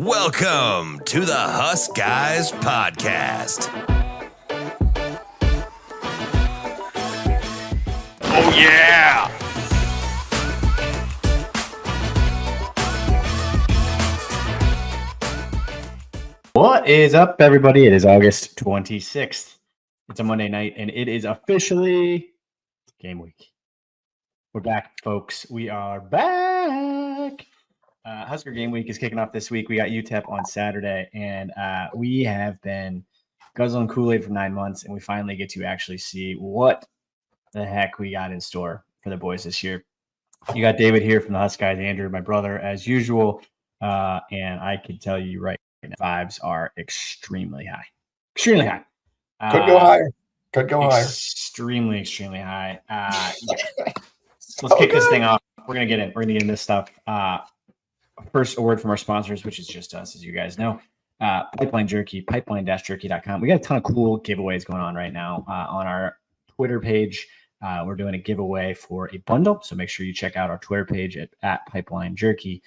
Welcome to the HuskGuys podcast. Oh, yeah. What is up, everybody? It is August 26th. It's a Monday night, and it is officially game week. We're back, folks. We are back. Husker game week is kicking off this week. We got UTEP on Saturday, and we have been guzzling Kool-Aid for 9 months, and we finally get to actually see what the heck we got in store for the boys this year. You got David here from the HuskGuys, Andrew, my brother, as usual, and I can tell you right now, vibes are extremely high. Extremely high. Could go higher. Could go higher. Extremely high. Let's kick this thing off. We're gonna get in. We're gonna get in this stuff. First, a word from our sponsors, which is just us, as you guys know. Pipeline Jerky, pipeline-jerky.com. We got a ton of cool giveaways going on right now on our Twitter page. We're doing a giveaway for a bundle, so make sure you check out our Twitter page at Pipeline Jerky.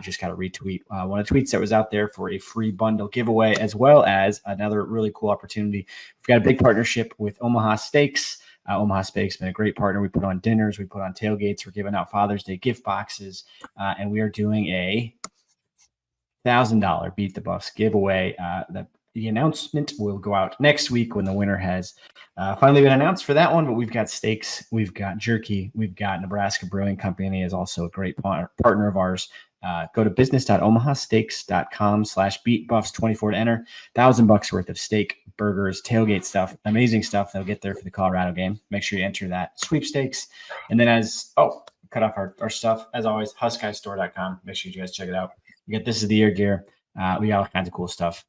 Just got to retweet one of the tweets that was out there for a free bundle giveaway, as well as another really cool opportunity. We've got a big partnership with Omaha Steaks. Omaha Steaks has been a great partner. We put on dinners, we put on tailgates, we're giving out Father's Day gift boxes, and we are doing a $1,000 Beat the Buffs giveaway. The announcement will go out next week when the winner has finally been announced for that one. But we've got steaks, we've got jerky, we've got Nebraska Brewing Company is also a great partner of ours. Go to business.omahasteaks.com/beatbuffs24 to enter. $1,000 worth of steak, burgers, tailgate stuff, amazing stuff that'll get there for the Colorado game. Make sure you enter that sweepstakes. And then cut off our stuff as always, HuskGuysStore.com. Make sure you guys check it out. We got This Is the Year gear. We got all kinds of cool stuff.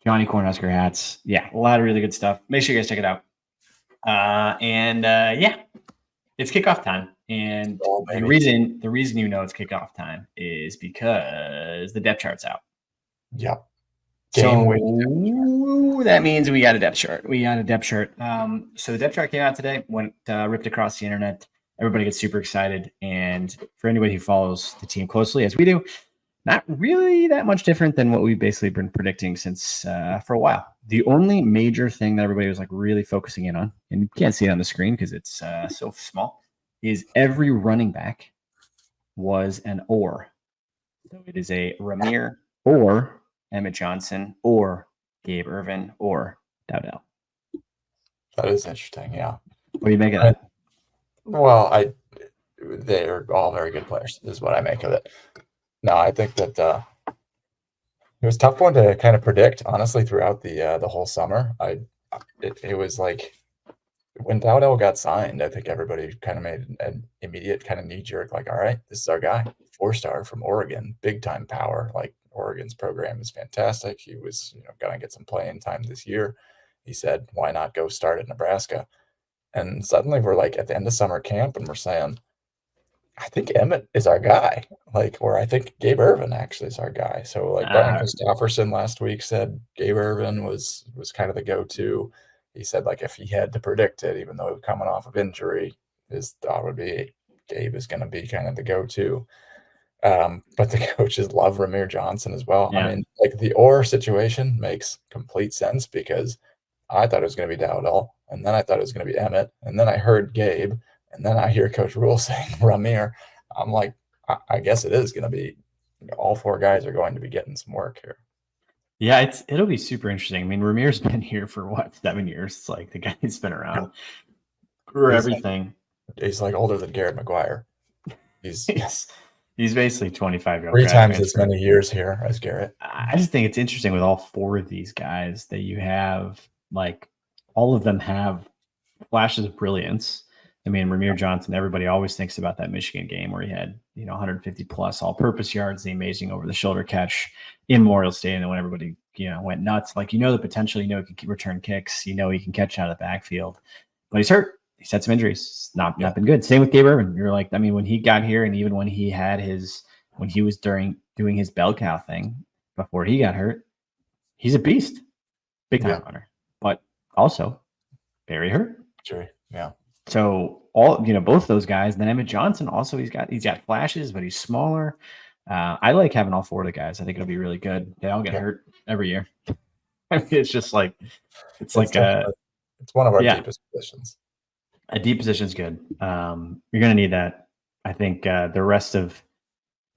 Johnny Cornhusker hats. Yeah, a lot of really good stuff. Make sure you guys check it out. It's kickoff time. And the reason you know it's kickoff time is because the depth chart's out. Yep. So that means we got a depth chart. So the depth chart came out today, ripped across the internet. Everybody gets super excited. And for anybody who follows the team closely, as we do, not really that much different than what we've basically been predicting since for a while. The only major thing that everybody was like really focusing in on, and you can't see it on the screen because it's so small, is every running back was an or. So it is a Ramir or Emmett Johnson or Gabe Ervin or Dowdell. That is interesting, yeah. What do you make of that? Well, they're all very good players, is what I make of it. No, I think that it was a tough one to kind of predict, honestly, throughout the whole summer. It was like when Dowdell got signed, I think everybody kind of made an immediate kind of knee-jerk, like, all right, this is our guy, 4-star from Oregon, big-time power. Like, Oregon's program is fantastic. He was, going to get some playing time this year. He said, why not go start at Nebraska? And suddenly we're like at the end of summer camp and we're saying, I think Emmett is our guy, or I think Gabe Ervin actually is our guy. So Brian Christopherson last week said Gabe Ervin was kind of the go-to. He said if he had to predict it, even though he was coming off of injury, his thought would be Gabe is going to be kind of the go-to. But the coaches love Ramir Johnson as well. Yeah. I mean, the or situation makes complete sense because I thought it was going to be Dowdell, and then I thought it was going to be Emmett, and then I heard Gabe. And then I hear Coach Rule saying Ramir. I'm like, I guess it is going to be all 4 guys are going to be getting some work here. Yeah, it'll be super interesting. I mean, Ramir's been here for 7 years? It's like the guy's been around for everything. He's older than Garrett McGuire. He's basically 25-year-old. 3 times as many years here as Garrett. I just think it's interesting with all 4 of these guys that you have, all of them have flashes of brilliance. I mean, Ramir Johnson, everybody always thinks about that Michigan game where he had, 150 plus all-purpose yards, the amazing over-the-shoulder catch in Memorial Stadium, and when everybody, went nuts. The potential, he can return kicks, he can catch out of the backfield, but he's hurt. He's had some injuries. It's not been good. Same with Gabe Ervin. You're when he got here, and even when he was doing his bell cow thing before he got hurt, he's a beast, big time runner, but also very hurt. Sure. Yeah. So both those guys. Then Emmett Johnson also he's got flashes, but he's smaller. I like having all 4 of the guys. I think it'll be really good. They all get hurt every year. I mean, it's just like it's like it's one of our deepest positions. A deep position is good. You're going to need that. I think the rest of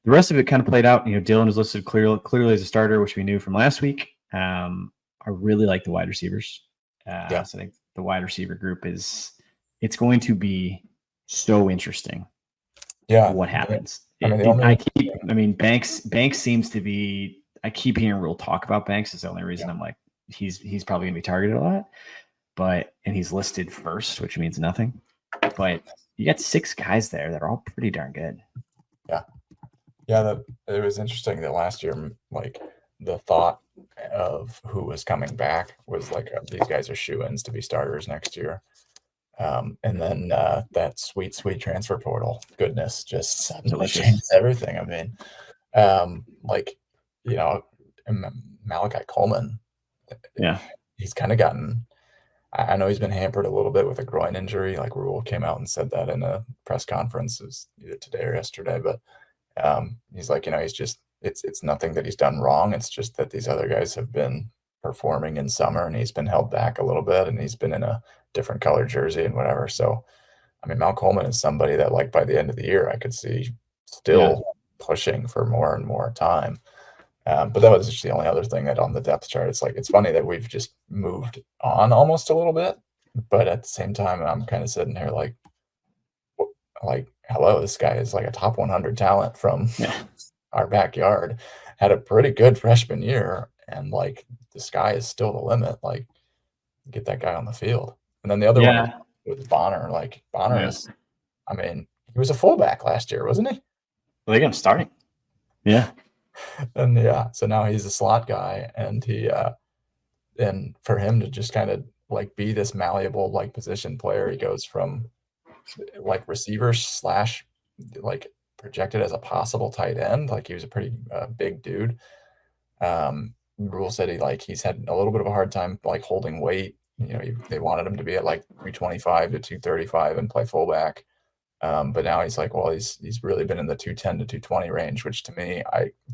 it kind of played out. Dylan was listed clearly as a starter, which we knew from last week. I really like the wide receivers. So I think the wide receiver group it's going to be so interesting. Yeah, what happens? Banks seems to be. I keep hearing real talk about Banks. Is the only reason I'm like he's probably going to be targeted a lot. And he's listed first, which means nothing. But you got 6 guys there that are all pretty darn good. Yeah. It was interesting that last year, like the thought of who was coming back was like these guys are shoo-ins to be starters next year. And then that sweet transfer portal goodness just suddenly changed everything. I mean, Malachi Coleman. Yeah, he's kind of gotten. I know he's been hampered a little bit with a groin injury. Like Rule came out and said that in a press conference, it was either today or yesterday. But he's like, he's just it's nothing that he's done wrong. It's just that these other guys have been performing in summer, and he's been held back a little bit, and he's been in a different color jersey and whatever. So, I mean, Mal Coleman is somebody that, like, by the end of the year, I could see still pushing for more and more time. But that was just the only other thing that on the depth chart, it's like, it's funny that we've just moved on almost a little bit, but at the same time, I'm kind of sitting here like, hello, this guy is like a top 100 talent from our backyard, had a pretty good freshman year, and like the sky is still the limit. Like, get that guy on the field. And then the other one was Bonner. Like Bonner is, I mean, he was a fullback last year, wasn't he? I think I'm starting. Yeah. And so now he's a slot guy, and and for him to just kind of like be this malleable like position player, he goes from like receiver / like projected as a possible tight end. Like he was a pretty big dude. Rule said he's had a little bit of a hard time like holding weight. They wanted him to be at like 325 to 235 and play fullback. But now he's like, well, he's really been in the 210 to 220 range, which to me,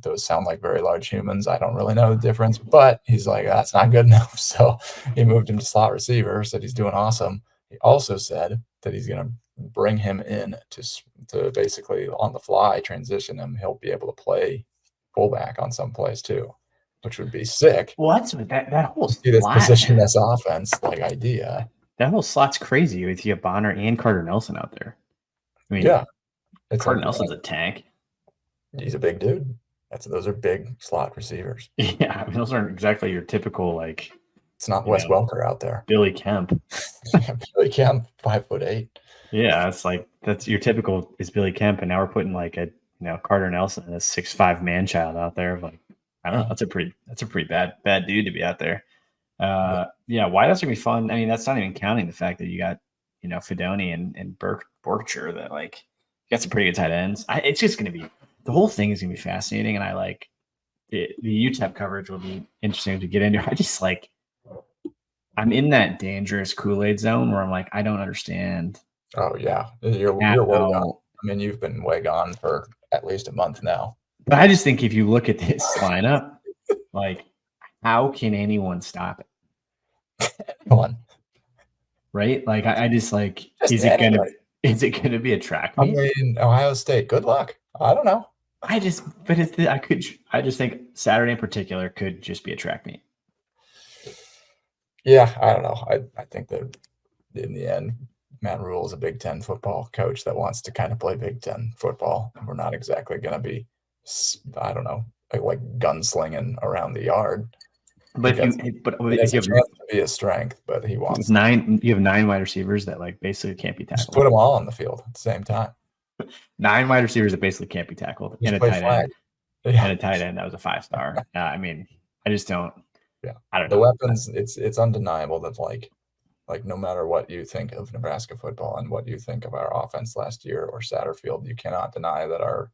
those sound like very large humans. I don't really know the difference, but he's like, that's not good enough. So he moved him to slot receiver, said he's doing awesome. He also said that he's going to bring him in to basically on the fly transition him. He'll be able to play fullback on some plays too, which would be sick. Well, that's that whole see this positionless offense like idea. That whole slot's crazy with you have Bonner and Carter Nelson out there. I mean, Carter Nelson's a tank. He's a big dude. Those are big slot receivers. Yeah, I mean, those aren't exactly your typical like. It's not Wes Welker out there. Billy Kemp. Billy Kemp, 5'8". Yeah, it's like that's your typical is Billy Kemp, and now we're putting like a Carter Nelson, a 6'5" man child out there. Like, I don't know, that's a pretty bad dude to be out there. Wideouts are gonna be fun. I mean, that's not even counting the fact that you got Fedoni and Berkshire that like you got some pretty good tight ends. It's just gonna be the whole thing is gonna be fascinating, and I like the UTEP coverage will be interesting to get into. I just like I'm in that dangerous Kool-Aid zone where I'm like I don't understand. Oh yeah, you're way gone. I mean, you've been way gone for at least a month now. But I just think if you look at this lineup, like how can anyone stop it? Anyone. Right? Like I just like is it gonna be a track meet? I mean, Ohio State, good luck. I don't know. I just think Saturday in particular could just be a track meet. Yeah, I don't know. I think that in the end, Matt Rule is a Big Ten football coach that wants to kind of play Big Ten football. And we're not exactly going to be, I don't know, like gunslinging around the yard. But if you have to be a strength, but he wants you have 9 wide receivers that like basically can't be tackled. Just put them all on the field at the same time. 9 wide receivers that basically can't be tackled. And a tight end. And a tight end that was a 5-star. I mean, I just don't. Yeah, I don't know. The weapons. It's undeniable that like no matter what you think of Nebraska football and what you think of our offense last year or Satterfield, you cannot deny that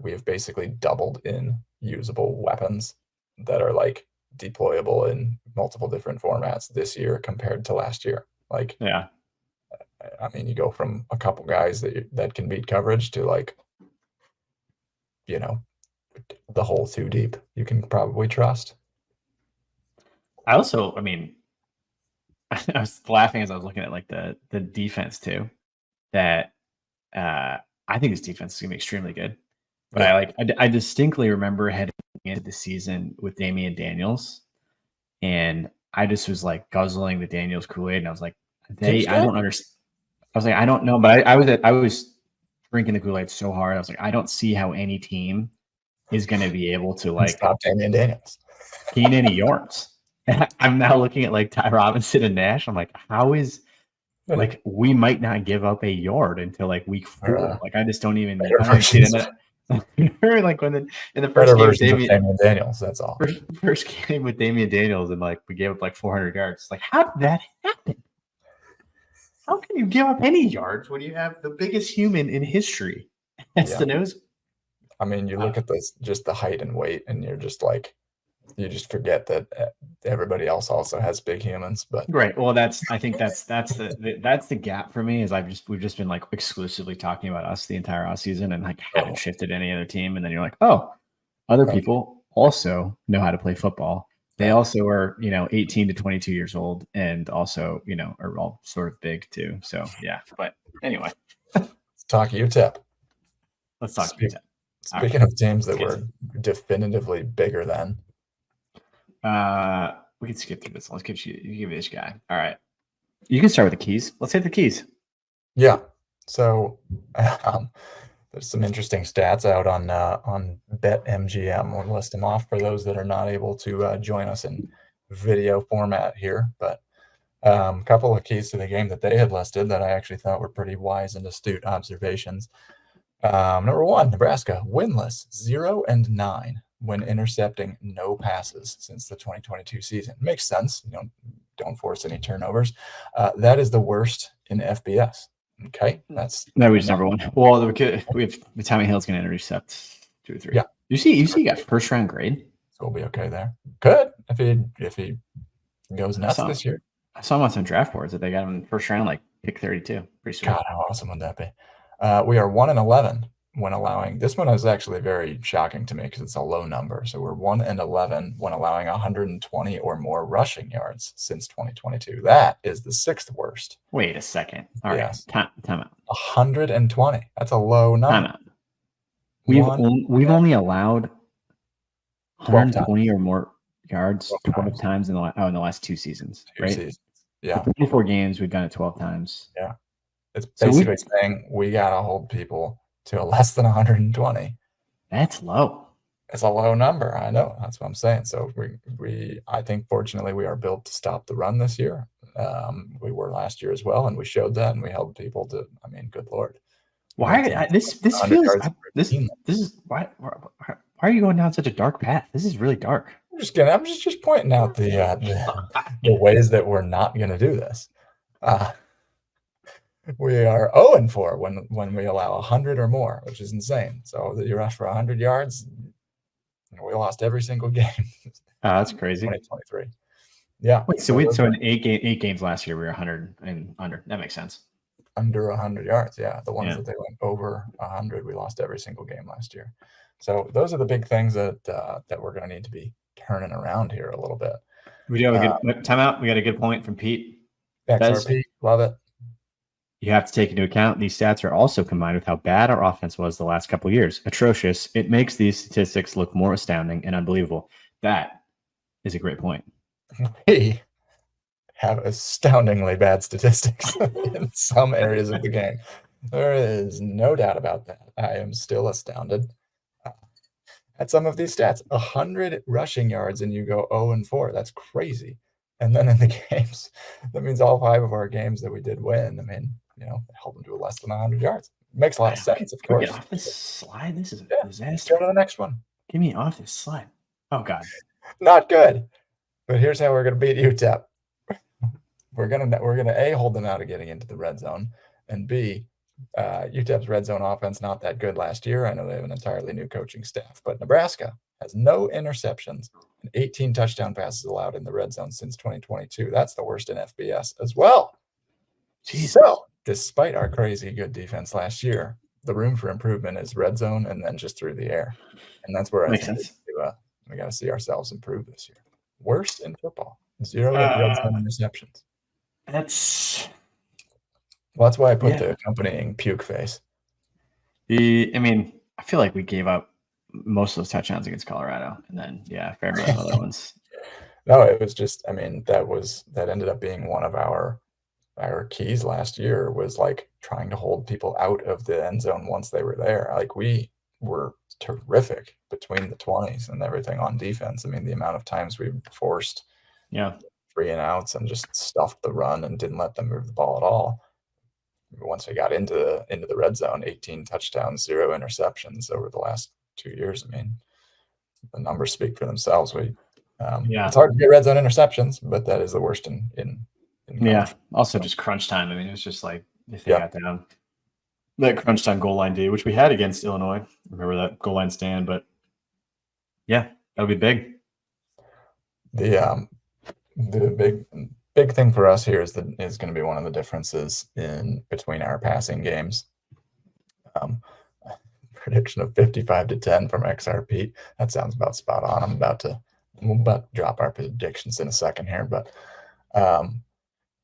we have basically doubled in usable weapons that are like deployable in multiple different formats this year compared to last year. Like, yeah, I mean, you go from a couple guys that can beat coverage to like the hole too deep, you can probably trust. I mean, I was laughing as I was looking at like the defense too. That I think this defense is gonna be extremely good. But I distinctly remember heading into the season with Damian Daniels, and I just was like guzzling the Daniels Kool-Aid, and I was like, I don't understand. I was like, I don't know, but I was drinking the Kool-Aid so hard. I was like, I don't see how any team is going to be able to like stop Damian Daniels, gain any yards. I'm now looking at like Ty Robinson and Nash. I'm like, how is like we might not give up a yard until like week 4. Like I just don't even see that. Like when in the first game with Damian Daniels, that's all. First game with Damian Daniels, and like we gave up like 400 yards. Like how did that happen? How can you give up any yards when you have the biggest human in history as the nose? I mean, you look at this, just the height and weight, and you're just like, you just forget that everybody else also has big humans. But right. Well, I think that's the gap for me. Is we've just been like exclusively talking about us the entire offseason and like haven't shifted any other team. And then you're like, oh, other people also know how to play football. They also are, 18 to 22 years old, and also, are all sort of big too. So yeah. But anyway, let's talk UTEP. Let's talk UTEP. Speaking of teams that were definitively bigger than. We can skip through this. Let's give you this guy. All right. You can start with the keys. Let's hit the keys. Yeah. So there's some interesting stats out on BetMGM. We'll list them off for those that are not able to join us in video format here. But a couple of keys to the game that they had listed that I actually thought were pretty wise and astute observations. Number 1, Nebraska winless 0-9 when intercepting no passes since the 2022 season. Makes sense. Don't force any turnovers. That is the worst in FBS. Okay, that's number 1. Well, we have Tommy Hill's going to intercept 2 or 3. Yeah, you see, he got first round grade. So we'll be okay there. Good if he goes nuts this year. I saw him on some draft boards that they got him in the first round, like pick 32. Pretty sweet. God, how awesome would that be? We are 1-11 when allowing. This one is actually very shocking to me because it's a low number. So we're 1-11 when allowing 120 or more rushing yards since 2022. That is the 6th worst. Wait a second. All right. Time out. 120. That's a low number. Time out. We've only allowed 120 or more yards 12 times in the last 2 seasons, right? Seasons. Yeah. 24 games, we've done it 12 times. Yeah. It's basically saying we got to hold people to less than 120. That's low. It's a low number. I know. That's what I'm saying. So I think fortunately we are built to stop the run this year. We were last year as well, and we showed that, and we held people to. I mean, good Lord. Why this feels why are you going down such a dark path? This is really dark. I'm just pointing out the ways that we're not going to do this. We are 0-4 when we allow 100 or more, which is insane. So that you rush for 100 yards, we lost every single game. That's crazy. 2023. Yeah. Wait, so in 8 games last year, we were 100 and under. That makes sense. Under 100 yards, yeah. The ones that they went over 100, we lost every single game last year. So those are the big things that we're going to need to be turning around here a little bit. We do have a good timeout. We got a good point from Pete. XRP, love it. You have to take into account these stats are also combined with how bad our offense was the last couple of years. Atrocious. It makes these statistics look more astounding and unbelievable. That is a great point. We have astoundingly bad statistics in some areas of the game. There is no doubt about that. I am still astounded at some of these stats. 100 rushing yards and you go 0-4. That's crazy. And then in the games, that means all 5 of our games that we did win. I mean, help them do less than 100 yards. It makes a lot of sense, of course. Get off this slide. This is a disaster. Go to the next one. Get me off this slide. Oh, God. Not good. But here's how we're going to beat UTEP. We're gonna A, hold them out of getting into the red zone, and B, UTEP's red zone offense not that good last year. I know they have an entirely new coaching staff, but Nebraska has no interceptions and 18 touchdown passes allowed in the red zone since 2022. That's the worst in FBS as well. Jesus. So, despite our crazy good defense last year, the room for improvement is red zone and then just through the air. And that's where I Makes think sense. we got to see ourselves improve this year. Worst in football, 0 red zone interceptions. Well, that's why I put the accompanying puke face. I feel like we gave up most of those touchdowns against Colorado, and then fair amount of other ones. No, it was just, that ended up being one of our keys last year, was like trying to hold people out of the end zone once they were there. Like, we were terrific between the 20s and everything on defense. I mean, the amount of times we forced 3 and outs and just stuffed the run and didn't let them move the ball at all. Once we got into the red zone, 18 touchdowns, 0 interceptions over the last 2 years. I mean, the numbers speak for themselves. It's hard to get red zone interceptions, but that is the worst in Also, just crunch time. I mean, it was just like if they got down that crunch time goal line D, which we had against Illinois. Remember that goal line stand? But that would be big. The big thing for us here is going to be one of the differences in between our passing games. Prediction of 55-10 from XRP. That sounds about spot on. I'm about to drop our predictions in a second here, but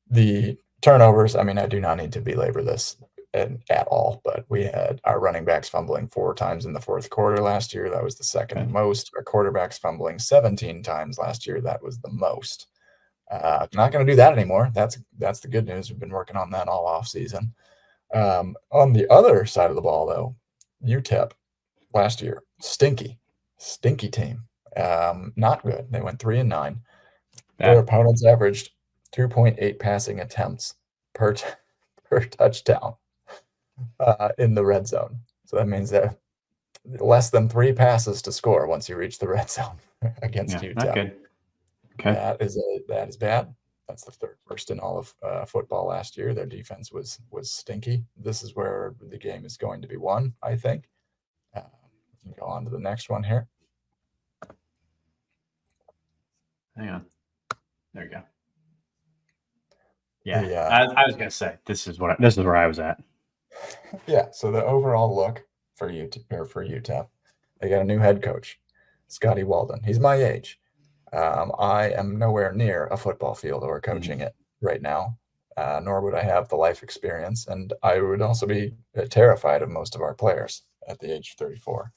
the turnovers, I mean, I do not need to belabor this at all, but we had our running backs fumbling 4 times in the fourth quarter last year. That was the second most. Our quarterbacks fumbling 17 times last year. That was the most. Not going to do that anymore. That's the good news. We've been working on that all off season. On the other side of the ball, though, UTEP last year, stinky team. Not good. They went 3-9. Their opponents averaged 2.8 passing attempts per touchdown in the red zone. So that means that less than 3 passes to score once you reach the red zone against UTEP. Not good. Okay. That is bad. That's the 3rd worst in all of football last year. Their defense was stinky. This is where the game is going to be won, I think. We can go on to the next one here. Hang on. There you go. I was gonna say this is where I was at. So the overall look for UTEP, they got a new head coach, Scotty Walden. He's my age. I am nowhere near a football field or coaching it right now, nor would I have the life experience, and I would also be terrified of most of our players at the age of 34.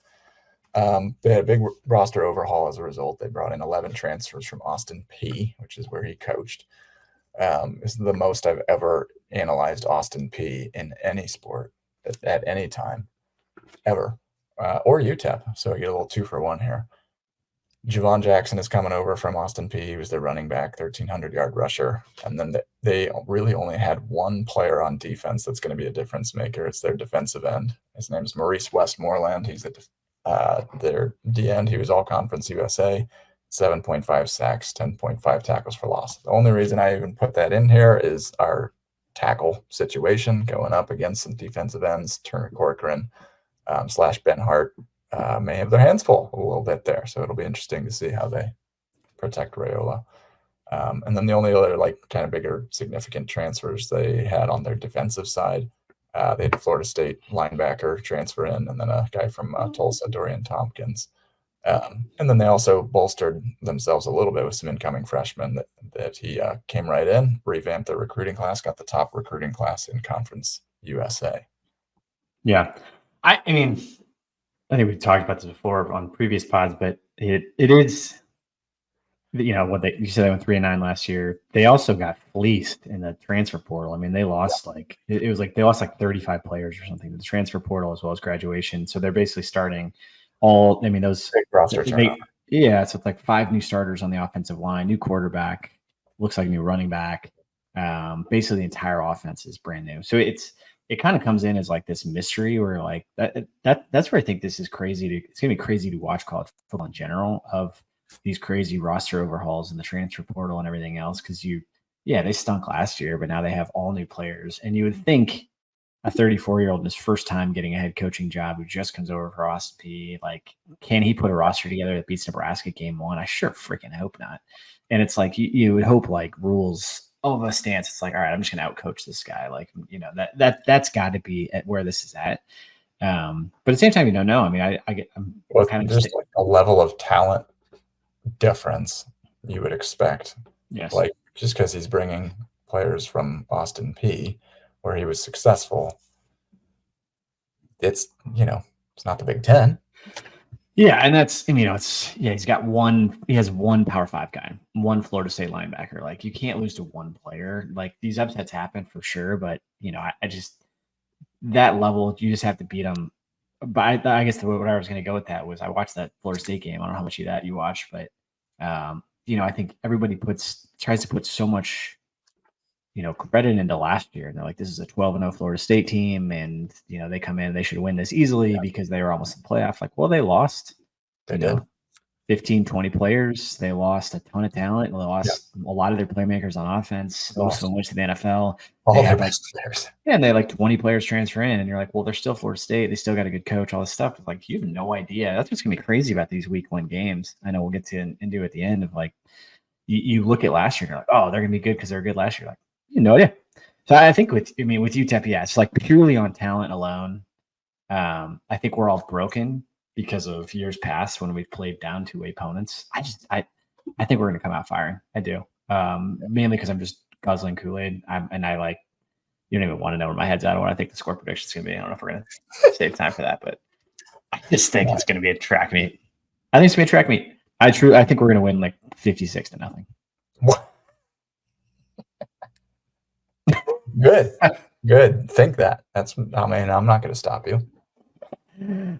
They had a big roster overhaul as a result. They brought in 11 transfers from Austin Peay, which is where he coached. This is the most I've ever analyzed Austin Peay in any sport at any time, ever, or UTEP. So I get a little 2-for-1 here. Javon Jackson is coming over from Austin Peay. He was their running back, 1,300-yard rusher. And then they really only had one player on defense that's going to be a difference maker. It's their defensive end. His name is Maurice Westmoreland. He's their D-end. He was All-Conference USA, 7.5 sacks, 10.5 tackles for loss. The only reason I even put that in here is our tackle situation going up against some defensive ends. Turner Corcoran / Ben Hart may have their hands full a little bit there. So it'll be interesting to see how they protect Raiola. And then the only other kind of bigger significant transfers they had on their defensive side, they had a Florida State linebacker transfer in, and then a guy from Tulsa, Dorian Tompkins. And then they also bolstered themselves a little bit with some incoming freshmen that he came right in, revamped their recruiting class, got the top recruiting class in Conference USA. Yeah. I mean, I think we talked about this before on previous pods, but it is, what you said they went 3-9 last year. They also got fleeced in the transfer portal. I mean, they lost they lost 35 players or something to the transfer portal as well as graduation. So they're basically starting those big roster turnover. So it's 5 new starters on the offensive line, new quarterback, looks like a new running back. Basically the entire offense is brand new. So it kind of comes in as this mystery where that's where I think this is crazy. It's gonna be crazy to watch college football in general, of these crazy roster overhauls in the transfer portal and everything else. Because they stunk last year, but now they have all new players. And you would think a 34-year-old in his first time getting a head coaching job who just comes over for Austin Peay, can he put a roster together that beats Nebraska game 1? I sure freaking hope not. And it's you would hope rules of a stance. It's all right, I'm just gonna outcoach this guy. That's got to be at where this is at. But at the same time, you don't know. I mean, I'm Well, kind of just like a level of talent difference you would expect. yes. Like just because he's bringing players from Austin P, where he was successful, it's it's not the Big Ten. Yeah, and that's he's got he has one Power 5 guy, one Florida State linebacker. Like you can't lose to one player. Like these upsets happen for sure, but I just that level you just have to beat them. But I guess what I was going to go with that was I watched that Florida State game. I don't know how much of that you watched, but I think everybody tries to put so much credit into last year. And they're like, this is a 12-0 Florida State team. And, they come in, they should win this easily because they were almost in the playoff. Like, well, they lost, They did. 15, 20 players. They lost a ton of talent. They lost a lot of their playmakers on offense. Most of them went to the NFL. All their best players. Yeah, and they had like 20 players transfer in. And you're like, well, they're still Florida State. They still got a good coach, all this stuff. Like, you have no idea. That's what's going to be crazy about these week 1 games. I know we'll get to into at the end of like, you look at last year and you're like, oh, they're going to be good because they're good last year. Like, no idea. So I think with UTEP, it's like purely on talent alone. I think we're all broken because of years past when we've played down to opponents. I think we're going to come out firing. I do. Mainly because I'm just guzzling Kool-Aid. You don't even want to know where my head's at or what I think the score prediction is going to be. I don't know if we're going to save time for that, but I just think it's going to be a track meet. I think it's going to be a track meet. I think we're going to win like 56-0. What? Good. Think that. I'm not going to stop you.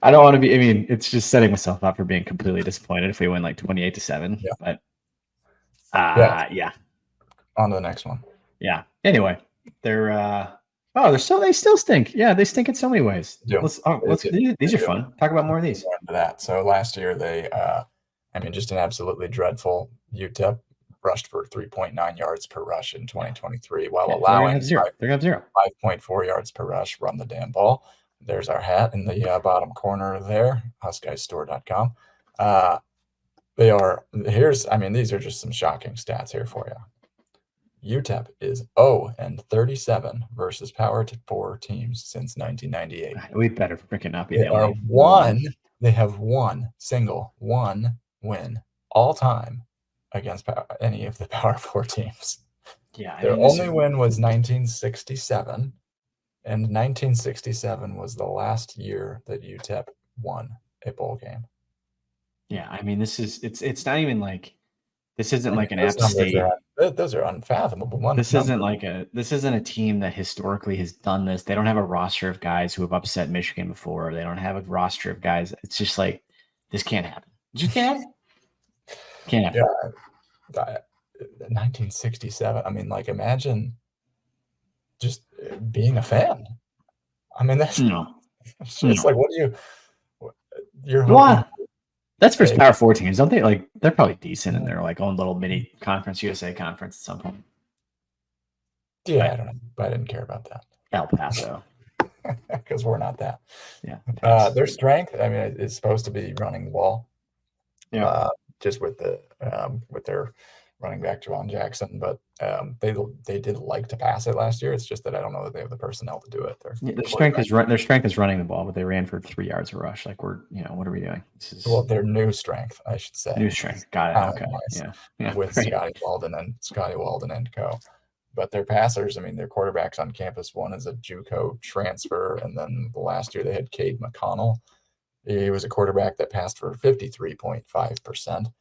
I don't want to be. I mean, it's just setting myself up for being completely disappointed if we win like 28-7. Yeah. But yeah. On to the next one. Yeah. Anyway, they still stink. Yeah, they stink in so many ways. These are fun. Talk about more of these. That. So last year they, just an absolutely dreadful UTEP rushed for 3.9 yards per rush in 2023 while allowing they're gonna have zero. 5.4 yards per rush. Run the damn ball. There's our hat in the bottom corner there, HuskGuysStore.com. These are just some shocking stats here for you. UTEP is 0-37 versus Power 4 teams since 1998. We better freaking not be. They have one win all time against any of the Power 4 teams. Yeah, their only win was 1967. And 1967 was the last year that UTEP won a bowl game. Yeah, it's not even like this isn't like an App State. Those are unfathomable. This isn't a team that historically has done this. They don't have a roster of guys who have upset Michigan before. They don't have a roster of guys. It's just like this can't happen. It just can't happen. Can't happen. Yeah, 1967. Imagine just being a fan. That's like, what do you're what? That's for Power 4 teams, don't they? Like they're probably decent in their like own little mini conference, USA conference at some point. Yeah, I don't know, but I didn't care about that. El Paso, because we're not that. Yeah, their strength. It's supposed to be running the ball. Yeah, just with their running back Juwan Jackson, but they did like to pass it last year. It's just that I don't know that they have the personnel to do it. Their strength is running the ball, but they ran for 3 yards a rush. Like what are we doing? Their new strength, I should say. New strength, got it. Okay, yeah. With Scotty Walden and co. But their passers, their quarterbacks on campus. One is a JUCO transfer, and then last year they had Cade McConnell. He was a quarterback that passed for 53.5%.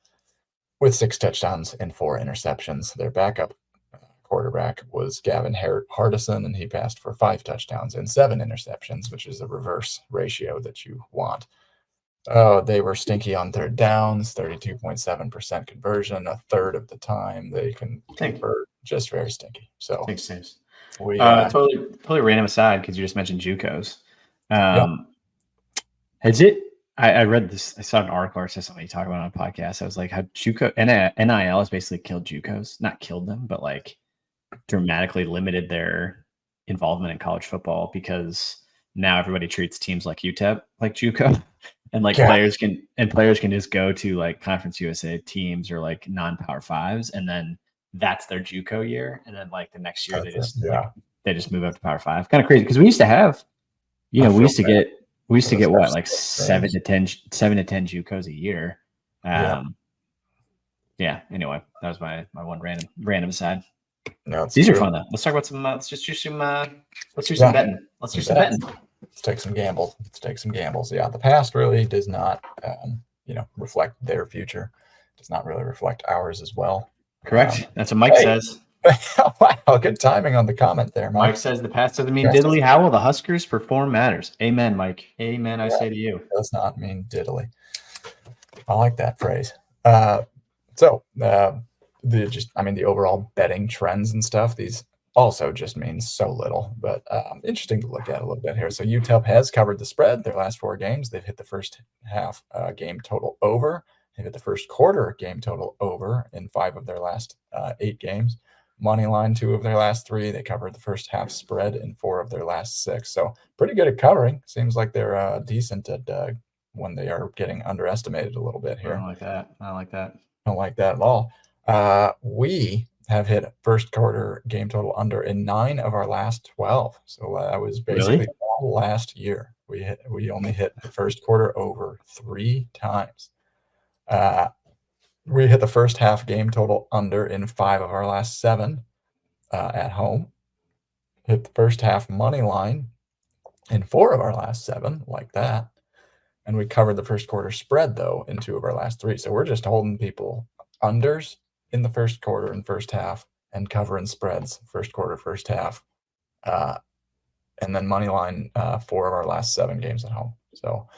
with 6 touchdowns and 4 interceptions. Their backup quarterback was Gavin Hardison, and he passed for 5 touchdowns and 7 interceptions, which is a reverse ratio that you want. They were stinky on third downs, 32.7% conversion, a third of the time they can convert, just very stinky. So makes sense. We totally random aside because you just mentioned JUCOs. Has it? I read this. I saw an article or somebody talking about it on a podcast. I was like, how JUCO NIL has basically killed JUCOs, not killed them, but like dramatically limited their involvement in college football because now everybody treats teams like UTEP like JUCO, and like players can just go to like Conference USA teams or like non-Power 5s, and then that's their JUCO year, and then like the next year they just move up to Power 5. Kind of crazy because we used to have, we We used to get what, like games. 7 to 10 JUCOs a year. Yeah. Yeah. Anyway, that was my one random aside. No, it's These true. are fun though. Let's talk about some. Let's just do some. Let's do Yeah. some betting. Let's do some Betting. betting. Let's take some gambles. Yeah, the past really does not, reflect their future. Does not really reflect ours as well. Correct. That's what Mike says. Wow, good timing on the comment there, Mike. Mike says the past doesn't mean diddly. How will the Huskers perform matters? Amen, Mike. Amen. I say to you. Does not mean diddly. I like that phrase. The overall betting trends and stuff, these also just means so little, but interesting to look at a little bit here. So UTEP has covered the spread their last 4 games. They've hit the first half game total over. They've hit the first quarter game total over in 5 of their last 8 games. Money line 2 of their last 3. They covered the first half spread in 4 of their last 6. So pretty good at covering. Seems like they're decent at when they are getting underestimated a little bit here. I don't like that. Don't like that at all. We have hit first quarter game total under in 9 of our last 12. So that was basically all last year. We only hit the first quarter over 3 times. We hit the first half game total under in 5 of our last 7 at home. Hit the first half money line in 4 of our last 7, like that. And we covered the first quarter spread, though, in 2 of our last 3. So we're just holding people unders in the first quarter and first half and covering spreads first quarter, first half. And then money line 4 of our last 7 games at home. So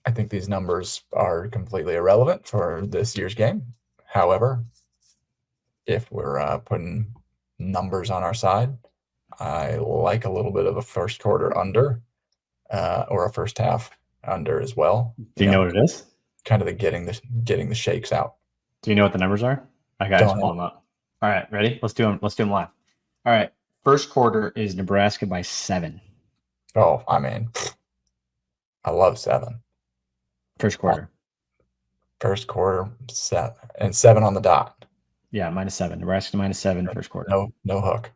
I think these numbers are completely irrelevant for this year's game. However, if we're putting numbers on our side, I like a little bit of a first quarter under or a first half under as well. Do you know what it is? Kind of getting the shakes out. Do you know what the numbers are? I got to pull them up. All right, ready? Let's do them live. All right, first quarter is Nebraska by 7. Oh, I mean, I love 7. First quarter. First quarter, 7 and 7 on the dot. Yeah, -7. Nebraska -7 first quarter. No hook.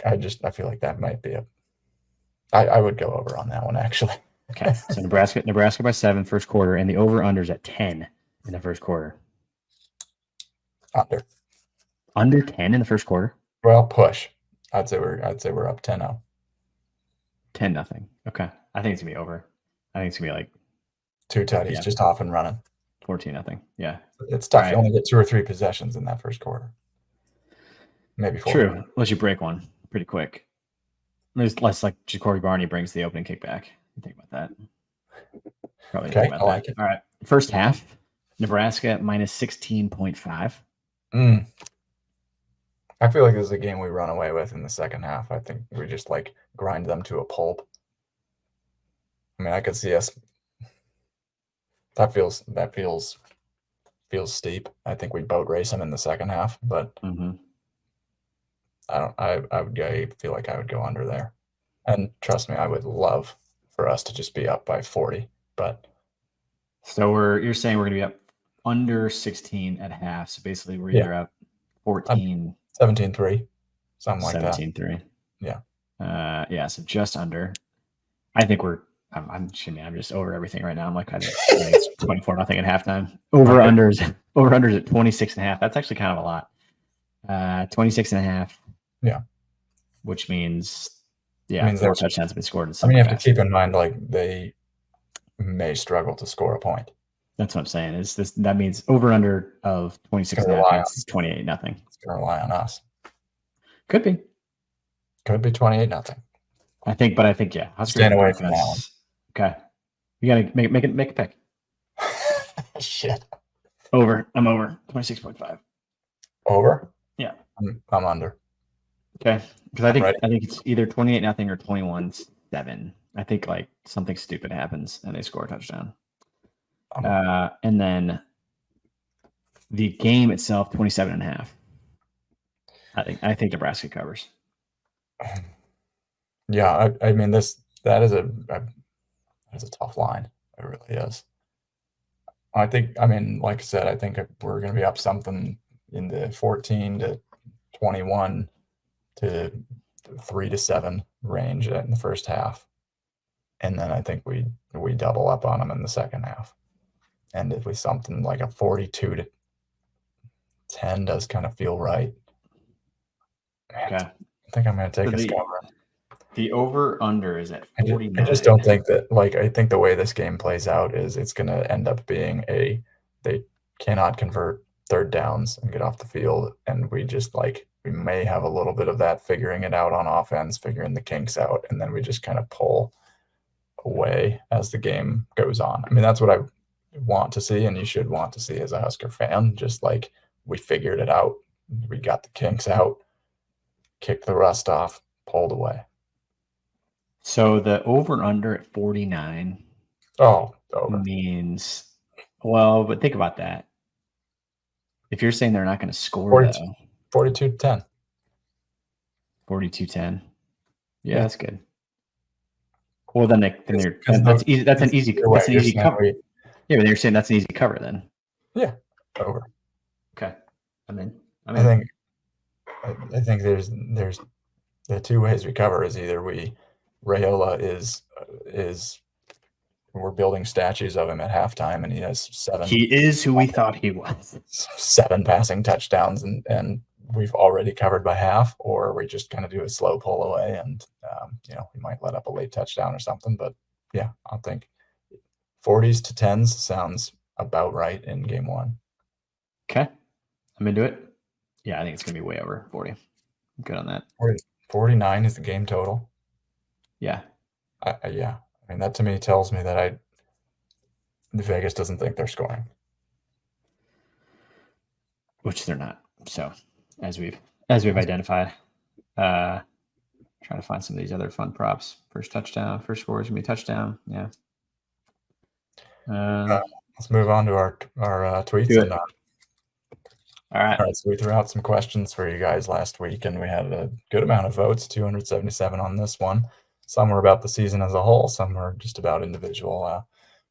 I feel like that might be I would go over on that one, actually. Okay, so Nebraska by 7 first quarter, and the over/unders at 10 in the first quarter. Under 10 in the first quarter. Well, push. I'd say we're up 10-0. 10-0. Okay, I think it's gonna be over. I think it's gonna be like 2 tutties just off and running. 14-0. Yeah, it's tough. You only get 2 or 3 possessions in that first quarter. Maybe 4. True, unless you break one pretty quick. There's less like Jacory Barney brings the opening kickback. Think about that. Probably okay, think about I like that. it. All right, first half, Nebraska -16.5. I feel like this is a game we run away with in the second half. I think we just grind them to a pulp. I mean, I could see us. That feels steep. I think we boat race them in the second half, but I feel like I would go under there. And trust me, I would love for us to just be up by 40. But so you're saying we're gonna be up under 16 at half. So basically we're either up 14, 17-3, something like that. 17-3. Yeah. Yeah. So just under. I think I'm just over everything right now. I'm like, I think it's 24-0 at halftime. Over-unders at 26.5. That's actually kind of a lot. 26.5. Yeah. Which means, means 4 touchdowns have been scored. You have to keep in mind, they may struggle to score a point. That's what I'm saying. That means over-under of 26.5 is 28-0. It's going to rely on us. Could be 28-0. I think, yeah. Staying away from that one. Okay. You gotta make a pick. Shit. Over. I'm over. 26.5. Over? Yeah. I'm under. Okay. Because I think it's either 28-0 or 21-7. I think something stupid happens and they score a touchdown. And then the game itself, 27.5. I think Nebraska covers. Yeah, I mean that is a tough line. It really is. Like I said, I think we're going to be up something in the 14 to 21 to 3 to 7 range in the first half. And then I think we double up on them in the second half. And if we something like a 42 to 10 does kind of feel right. Man, Okay. I think I'm going to take us cover. The over-under is at 49. I just don't think that, I think the way this game plays out is it's going to end up being they cannot convert third downs and get off the field. And we just we may have a little bit of that figuring it out on offense, figuring the kinks out, and then we just kind of pull away as the game goes on. I mean, that's what I want to see, and you should want to see as a Husker fan. Just we figured it out. We got the kinks out, kicked the rust off, pulled away. So the over-under at 49 means, well, but think about that. If you're saying they're not going to score, 42-10. 42-10. Yeah, that's good. Well, then that's easy. That's an easy cover. Yeah, but you're saying that's an easy cover then. Yeah, over. Okay, I think there's the two ways we cover is either Raiola is we're building statues of him at halftime, and he has 7. He is who we thought he was. 7 passing touchdowns, and we've already covered by half, or we just kind of do a slow pull away, and we might let up a late touchdown or something. But yeah, I think 40s to 10s sounds about right in game 1. Okay, I'm into it. Yeah, I think it's gonna be way over 40. I'm good on that. 49 is the game total. Yeah. Yeah. I mean, that to me tells me that Vegas doesn't think they're scoring, which they're not. So, as we've identified, trying to find some of these other fun props. First touchdown, first score is gonna be a touchdown. Yeah. Let's move on to our tweets. All right. So we threw out some questions for you guys last week, and we had a good amount of votes, 277 on this one. Some were about the season as a whole. Some were just about individual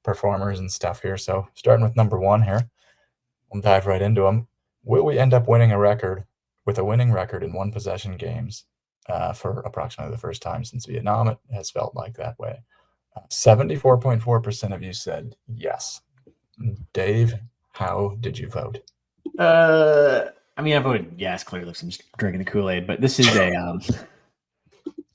performers and stuff here. So starting with number 1 here, we'll dive right into them. Will we end up winning a winning record in one possession games for approximately the first time since Vietnam? It has felt like that way. 74.4% of you said yes. Dave, how did you vote? I voted yes, clearly. I'm just drinking the Kool-Aid, but this is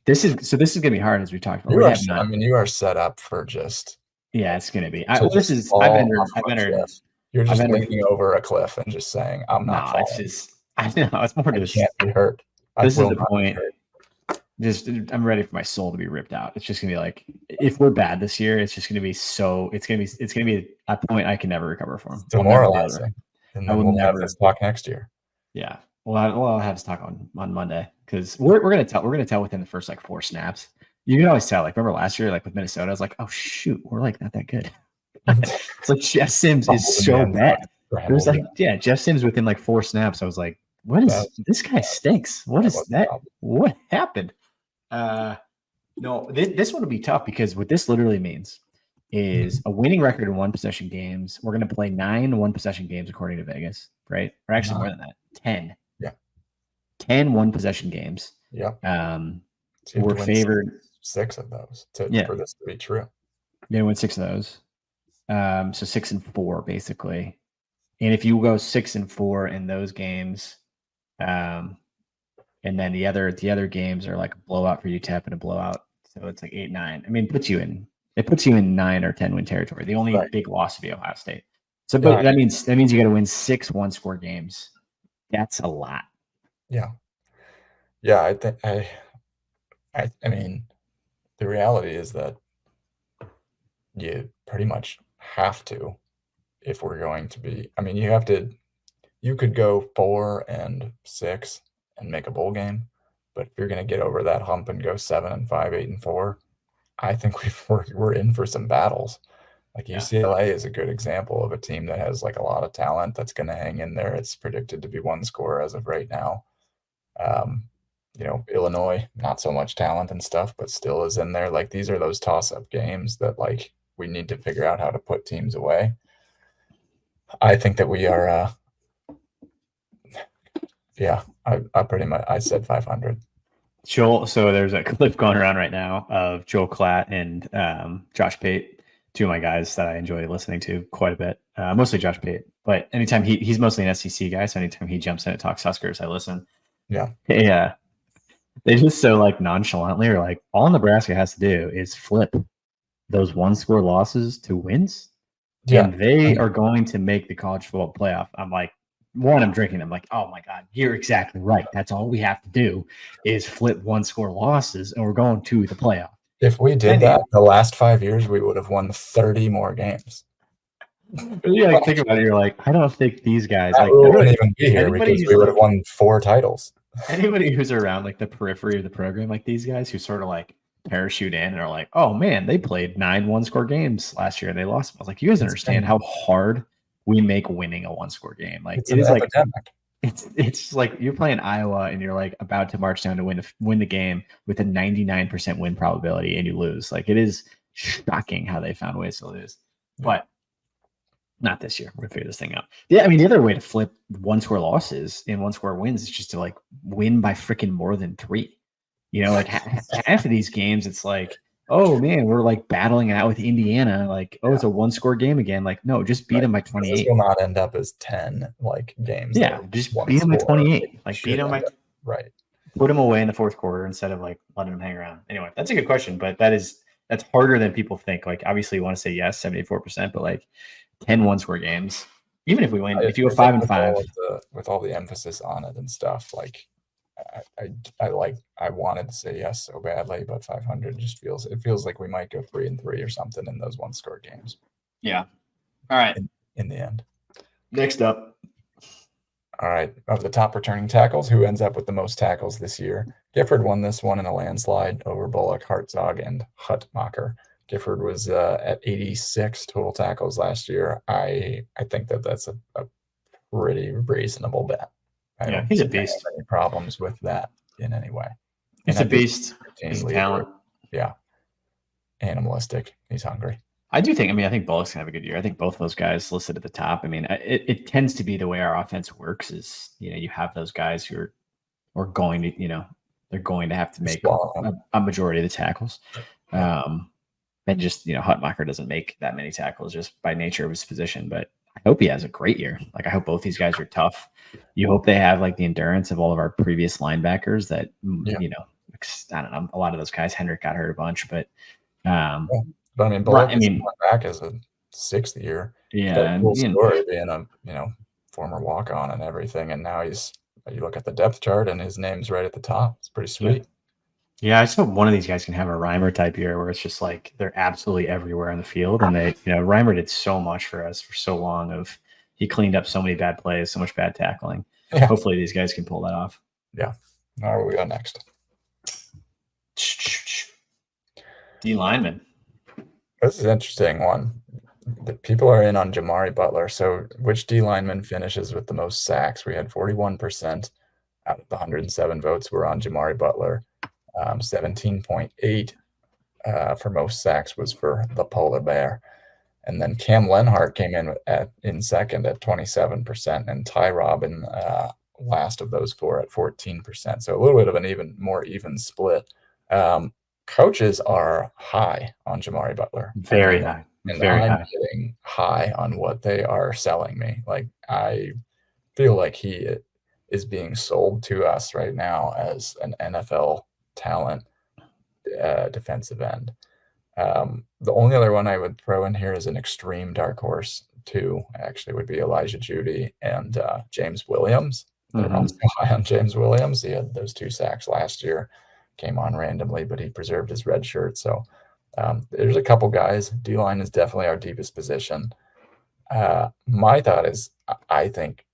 this is gonna be hard, as we talked about. You are set up for just. Yeah, it's gonna be. I've entered. You're just leaning over a cliff and just saying, "I'm not falling." I know it's more just can't be hurt. This is the point. I'm ready for my soul to be ripped out. It's just gonna be if we're bad this year, it's just gonna be it's gonna be a point I can never recover from. Demoralizing. And then we'll have this talk next year. Yeah. Well, I'll have this talk on Monday, because we're gonna tell within the first 4 snaps. You can always tell. Remember last year, with Minnesota, I was like, oh shoot, we're not that good. It's Jeff Sims is so bad. It was Jeff Sims within 4 snaps. I was like, what is this guy stinks? What is that? What happened? No, this one will be tough, because what this literally means is a winning record in one possession games. We're going to play 9 one possession games according to Vegas, right? Or actually more than that, 10. Yeah. 10 one possession games. Yeah. We're favored 6 of those for this to be true. They win 6 of those. So 6-4 basically. And if you go 6-4 in those games, and then the other games are a blowout for UTEP and a blowout, so it's 8-9. It puts you in 9 or 10 win territory. The only big loss would be Ohio State. So, but that means you got to win 6 one-score games. That's a lot. Yeah. Yeah, I think I mean, the reality is that you pretty much have to, if we're going to be. You could go 4-6 and make a bowl game, but if you're going to get over that hump and go 7-5, 8-4, I think we're in for some battles. UCLA is a good example of a team that has a lot of talent that's going to hang in there. It's predicted to be 1 score as of right now. Illinois, not so much talent and stuff, but still is in there. These are those toss-up games that we need to figure out how to put teams away. I think that we are. I pretty much I said 500. Joel. So there's a clip going around right now of Joel Klatt and Josh Pate, two of my guys that I enjoy listening to quite a bit. Mostly Josh Pate, but anytime he's mostly an SEC guy, so anytime he jumps in and talks Huskers, I listen. Yeah. Yeah. They just so like nonchalantly are like, all Nebraska has to do is flip those 1-score losses to wins, Yeah. and they are going to make the college football playoff. I'm like, I'm drinking. I'm like, oh my God, you're exactly right. That's all we have to do is flip 1-score losses, and we're going to the playoff. If we did that the last 5 years, we would have won 30 more games. You like think about it, you're like, I don't think these guys we wouldn't even be here because we would have won 4 titles. Anybody who's around like the periphery of the program, like these guys who sort of like parachute in and are like, oh man, they played 9 1-score games last year and they lost. I was like, you guys understand how hard we make winning a 1-score game. Like it's it is epidemic. Like it's like you're playing Iowa and you're like about to march down to win the game with a 99% win probability and you lose. Like it is shocking how they found ways to lose. But not this year. We're gonna figure this thing out. Yeah, I mean the other way to flip 1-score losses and 1-score wins is just to like win by freaking more than 3. You know, like half of these games, it's like, oh man, we're like battling it out with Indiana. Like, oh, it's a 1-score game again. Like, no, just beat them by 28. This will not end up as 10 like games. Yeah, just beat them by 28. Like, beat them by right. Put them away in the fourth quarter instead of like letting them hang around. Anyway, that's a good question, but that's harder than people think. Like, obviously, you want to say yes, 74%, but like 10 1-score games, even if we win, if you go 5-5, with all the emphasis on it and stuff, like I wanted to say yes so badly, but 500 just feels like we might go 3-3 or something in those 1-score games. Yeah. All right. In the end. Next up. All right. Of the top returning tackles, who ends up with the most tackles this year? Gifford won this one in a landslide over Bullock, Hartzog, and Hutmacher. Gifford was at 86 total tackles last year. I think that's a pretty reasonable bet. Yeah, he's a beast. Have any problems with that in any way? He's a beast. He's a talent. Yeah. Animalistic. He's hungry. I think Bullock's gonna have a good year. I think both those guys listed at the top. I mean, it tends to be the way our offense works is, you have those guys who are going to, they're going to have to make a majority of the tackles. And just, Hutmacher doesn't make that many tackles just by nature of his position, but I hope he has a great year. Like, I hope both these guys are tough. You hope they have like the endurance of all of our previous linebackers that, I don't know, a lot of those guys, Hendrick got hurt a bunch, but but I mean, Bullock is back as a 6th year. Yeah. Cool story being a, former walk-on and everything. And now you look at the depth chart and his name's right at the top. It's pretty sweet. Yeah, I just hope one of these guys can have a Reimer type year where it's just like they're absolutely everywhere on the field. And they, Reimer did so much for us for so long. He cleaned up so many bad plays, so much bad tackling. Yeah. Hopefully these guys can pull that off. Yeah. All right, we got next. D lineman. This is an interesting one. The people are in on Jamari Butler. So which D lineman finishes with the most sacks? We had 41% out of the 107 votes were on Jamari Butler. 17.8 for most sacks was for the Polar Bear. And then Cam Lenhart came in second at 27%, and Ty Robin last of those 4 at 14%. So a little bit of an even more even split. Coaches are high on Jamari Butler. Very high. And I'm getting high on what they are selling me. Like, I feel like he is being sold to us right now as an NFL talent defensive end. The only other one I would throw in here is an extreme dark horse too, actually, would be Elijah Judy and James Williams. They're also high on James Williams. He had those 2 sacks last year, came on randomly, but he preserved his red shirt. So there's a couple guys. D-line is definitely our deepest position. My thought is I think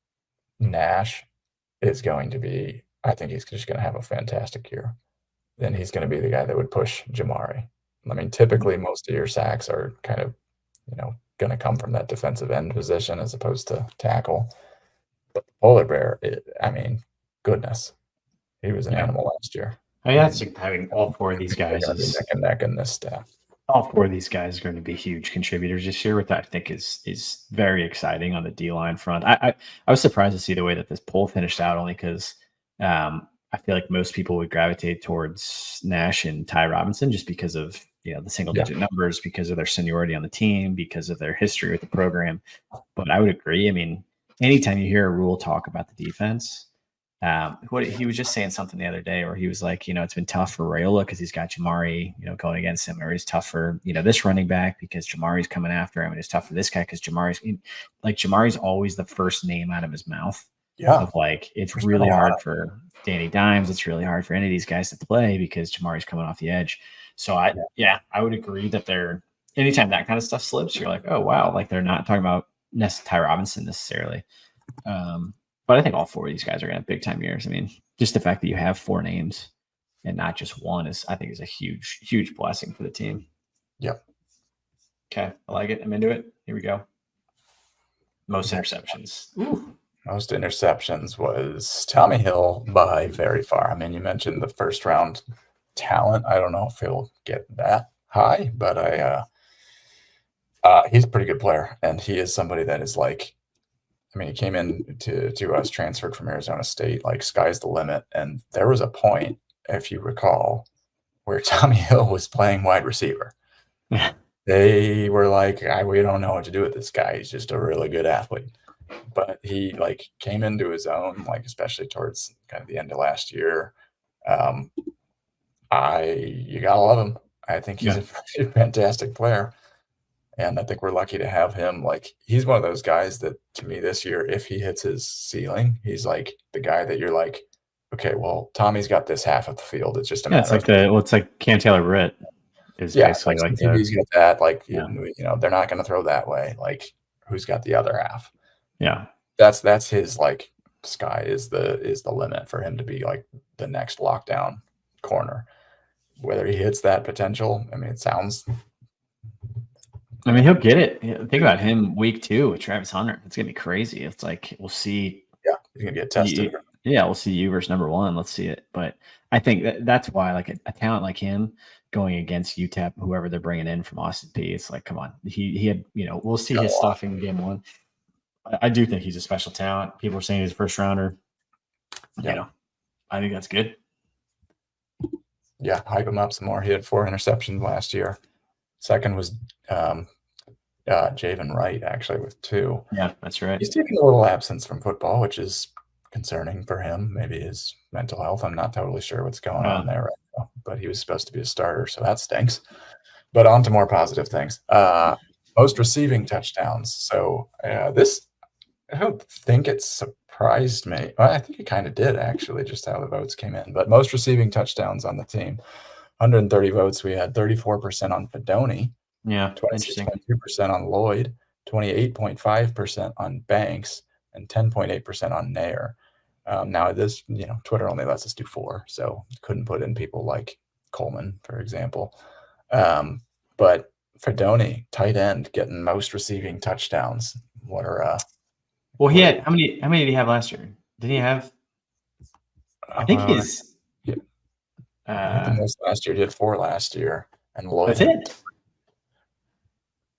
Nash is going to be, I think he's just going to have a fantastic year. Then he's going to be the guy that would push Jamari. I mean, typically most of your sacks are kind of, going to come from that defensive end position as opposed to tackle. But the Polar Bear, goodness, he was an animal last year. I mean, that's having all 4 of these guys is neck and neck in this staff. All 4 of these guys are going to be huge contributors this year, which I think is very exciting on the D line front. I was surprised to see the way that this poll finished out, only because I feel like most people would gravitate towards Nash and Ty Robinson just because of the single digit numbers, because of their seniority on the team, because of their history with the program. But I would agree. I mean, anytime you hear a Rule talk about the defense, he was just saying something the other day where he was like, it's been tough for Raiola because he's got Jamari, going against him, or it's tough for, this running back because Jamari's coming after him, and it's tough for this guy because Jamari's always the first name out of his mouth. Yeah. Of like, it's really hard for Danny Dimes. It's really hard for any of these guys to play because Jamari's coming off the edge. So I would agree that anytime that kind of stuff slips, you're like, oh wow, like they're not talking about Ty Robinson necessarily. But I think all four of these guys are going to have big time years. I mean, just the fact that you have four names and not just one is a huge, huge blessing for the team. Yep. Okay. I like it. I'm into it. Here we go. Most interceptions. Ooh. Most interceptions was Tommy Hill by very far. I mean, you mentioned the first round talent. I don't know if he'll get that high, but he's a pretty good player. And he is somebody that is like, he came in to us, transferred from Arizona State, like sky's the limit. And there was a point, if you recall, where Tommy Hill was playing wide receiver. They were like, we don't know what to do with this guy. He's just a really good athlete. But he came into his own, especially towards kind of the end of last year. You gotta love him. I think he's a fantastic player. And I think we're lucky to have him. He's one of those guys that, to me, this year, if he hits his ceiling, he's like the guy that you're like, okay, well, Tommy's got this half of the field. It's just a matter it's like Cam Taylor-Britt is basically like that. He's got that. They're not going to throw that way. Who's got the other half? Yeah, that's his sky is the limit for him to be the next lockdown corner. Whether he hits that potential, it sounds. He'll get it. Think about him week 2 with Travis Hunter. It's gonna be crazy. It's like we'll see. Yeah, he's gonna get tested. We'll see you versus number 1. Let's see it. But I think that's why a talent like him going against UTEP, whoever they're bringing in from Austin P, it's like, come on. He had we'll see his stuff in game 1. I do think he's a special talent. People are saying he's a first rounder. Yeah. I think that's good. Yeah, hype him up some more. He had 4 interceptions last year. Second was Javen Wright, actually, with 2. Yeah, that's right. He's taking a little absence from football, which is concerning for him. Maybe his mental health. I'm not totally sure what's going on there right now, but he was supposed to be a starter, so that stinks. But on to more positive things. Most receiving touchdowns. So this, I don't think it surprised me. Well, I think it kind of did, actually, just how the votes came in. But most receiving touchdowns on the team. 130 votes. We had 34% on Fedoni. Yeah, 26.2% on Lloyd, 28.5% on Banks, and 10.8% on Nair. Now this, Twitter only lets us do 4, so couldn't put in people like Coleman, for example. But Fedoni, tight end, getting most receiving touchdowns. What are well, he had how many did he have last year? Did he have? I think he's. the most last year. He did 4 last year, and Lloyd. That's it.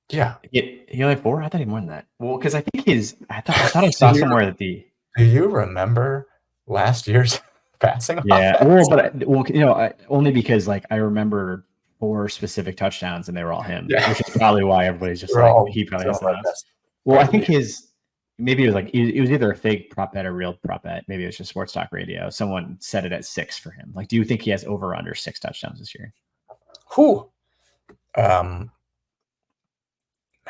Yeah, he only had 4. I thought he had more than that. Well, because I think I thought I saw somewhere that the. Do you remember last year's passing? Yeah, only because I remember 4 specific touchdowns and they were all him, which is probably why everybody's just he probably has that. Well, I think maybe it was it was either a fake prop bet or real prop bet. Maybe it was just Sports Talk Radio. Someone set it at 6 for him. Do you think he has over or under 6 touchdowns this year? Whew.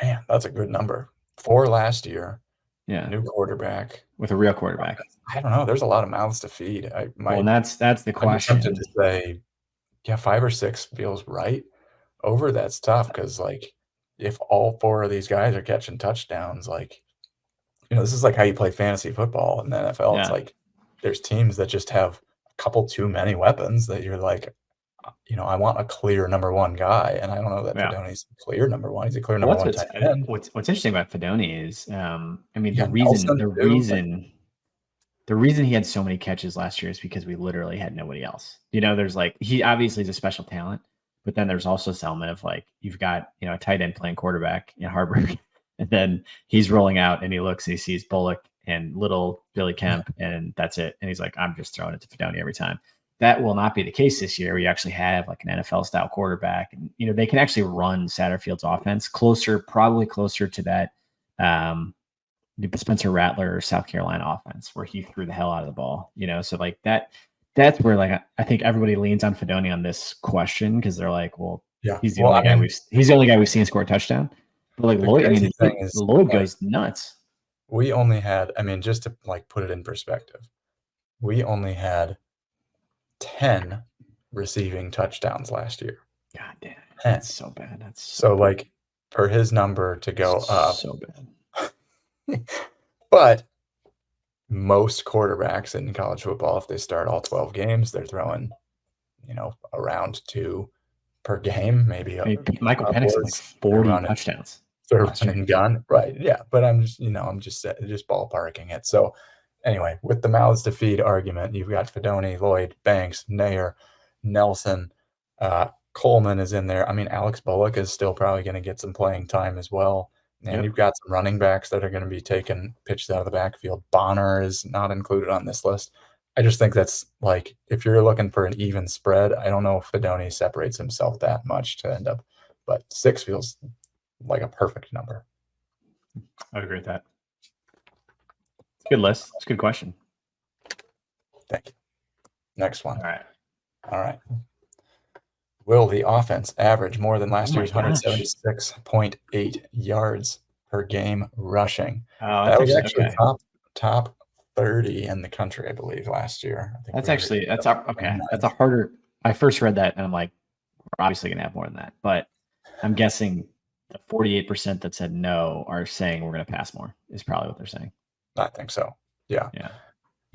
Man, that's a good number. 4 last year. Yeah. New quarterback. With a real quarterback. I don't know. There's a lot of mouths to feed. And that's the question. I'm tempted to say, 5 or 6 feels right. Over, that's tough because, if all 4 of these guys are catching touchdowns, this is how you play fantasy football in the NFL. Yeah. It's there's teams that just have a couple too many weapons that you're I want a clear number 1 guy, and I don't know that Fedoni's a clear number 1. He's a clear number 1 tight end. What's interesting about Fedoni is, the reason he had so many catches last year is because we literally had nobody else. There's he obviously is a special talent, but then there's also this element of you've got a tight end playing quarterback in Harburg, and then he's rolling out and he looks and he sees Bullock and little Billy Kemp, and that's it. And he's like, I'm just throwing it to Fedoni every time. That will not be the case this year. We actually have like an NFL style quarterback, and they can actually run Satterfield's offense probably closer to that Spencer Rattler South Carolina offense where he threw the hell out of the ball. So like that's where like I think everybody leans on Fedoni on this question because they're like, well, Yeah, he's the only guy we've seen score a touchdown. But like Lloyd goes nuts. We only had, just to like put it in perspective, we only had 10 receiving touchdowns last year. God damn, 10. That's so bad. That's so like for his number to go up, so bad. But most quarterbacks in college football, if they start all 12 games, they're throwing, around 2 per game, maybe. Michael Penix had like 40 touchdowns. They're running gun, right? Yeah, but I'm just ballparking it. So anyway, with the mouths to feed argument, you've got Fedoni, Lloyd, Banks, Nair, Nelson, Coleman is in there. Alex Bullock is still probably going to get some playing time as well. And You've got some running backs that are going to be taking pitches out of the backfield. Bonner is not included on this list. I just think that's like, if you're looking for an even spread, I don't know if Fedoni separates himself that much to end up, but 6 feels like a perfect number. I would agree with that. It's a good list. It's a good question. Thank you. Next one. All right. Will the offense average more than last year's 176.8 yards per game rushing? That was actually top 30 in the country, I believe, last year. That's a harder. I first read that and I'm like, we're obviously going to have more than that. But I'm guessing the 48% that said no are saying we're going to pass more is probably what they're saying. I think so. Yeah.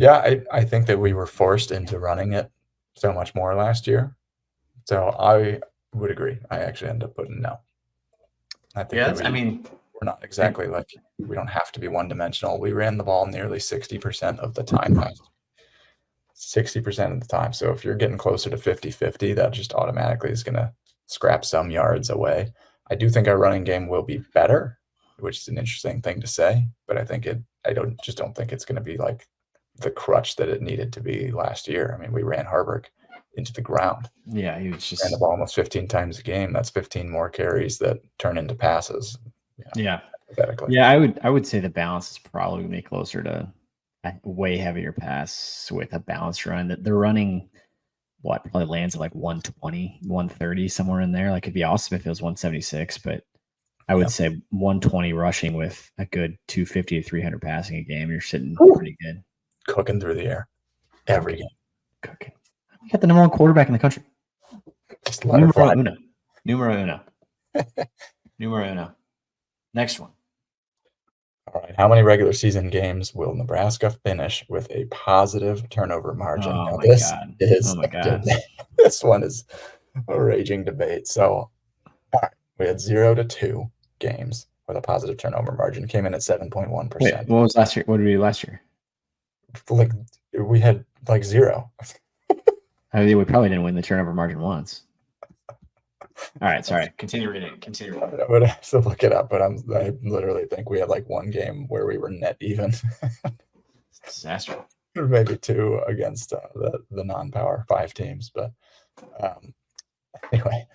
I think that we were forced into running it so much more last year. So I would agree. I actually end up putting no. I think we're not exactly like, we don't have to be one-dimensional. We ran the ball nearly 60% of the time last year. 60% of the time. So if you're getting closer to 50-50, that just automatically is going to scrap some yards away. I do think our running game will be better, which is an interesting thing to say, but I don't think it's going to be like the crutch that it needed to be last year. We ran Harburg into the ground. Yeah, he was just ran the ball almost 15 times a game. That's 15 more carries that turn into passes. Yeah. I would say the balance is probably going to be closer to a way heavier pass with a balanced run. That they're running probably lands at like 120, 130, somewhere in there. Like it'd be awesome if it was 176, but I would say 120 rushing with a good 250 to 300 passing a game. You're sitting pretty good. Cooking through the air every game. Cooking. We got the number 1 quarterback in the country. Just numero uno. Next one. All right. How many regular season games will Nebraska finish with a positive turnover margin? Oh my God. This one is a raging debate. So all right, we had 0 to 2 games with a positive turnover margin. Came in at 7.1%. Wait, what was last year? What did we do last year? Like we had like 0. We probably didn't win the turnover margin once. All right, sorry. Continue reading. I would have to look it up, but I literally think we had like 1 game where we were net even. Disaster. Or maybe 2 against the non-power 5 teams. But anyway,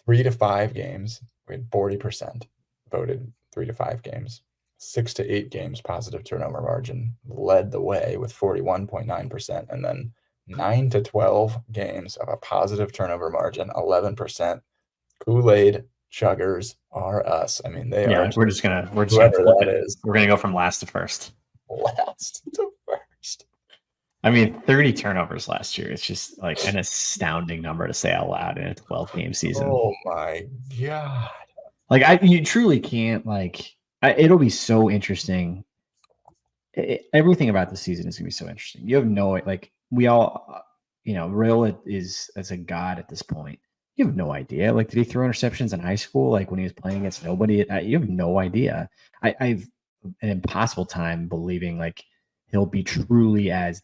3 to 5 games, we had 40% voted 3 to 5 games. 6 to 8 games positive turnover margin led the way with 41.9%, and then 9 to 12 games of a positive turnover margin, 11%. Kool-Aid chuggers are us. They are. We're gonna flip it. We're gonna go from last to first. Last to first. 30 turnovers last year. It's just like an astounding number to say out loud in a 12-game season. Oh my God. Like you truly can't it'll be so interesting. Everything about the season is gonna be so interesting. You have no we all, Rayola is as a god at this point. You have no idea. Did he throw interceptions in high school? When he was playing against nobody, you have no idea. I've an impossible time believing he'll be truly as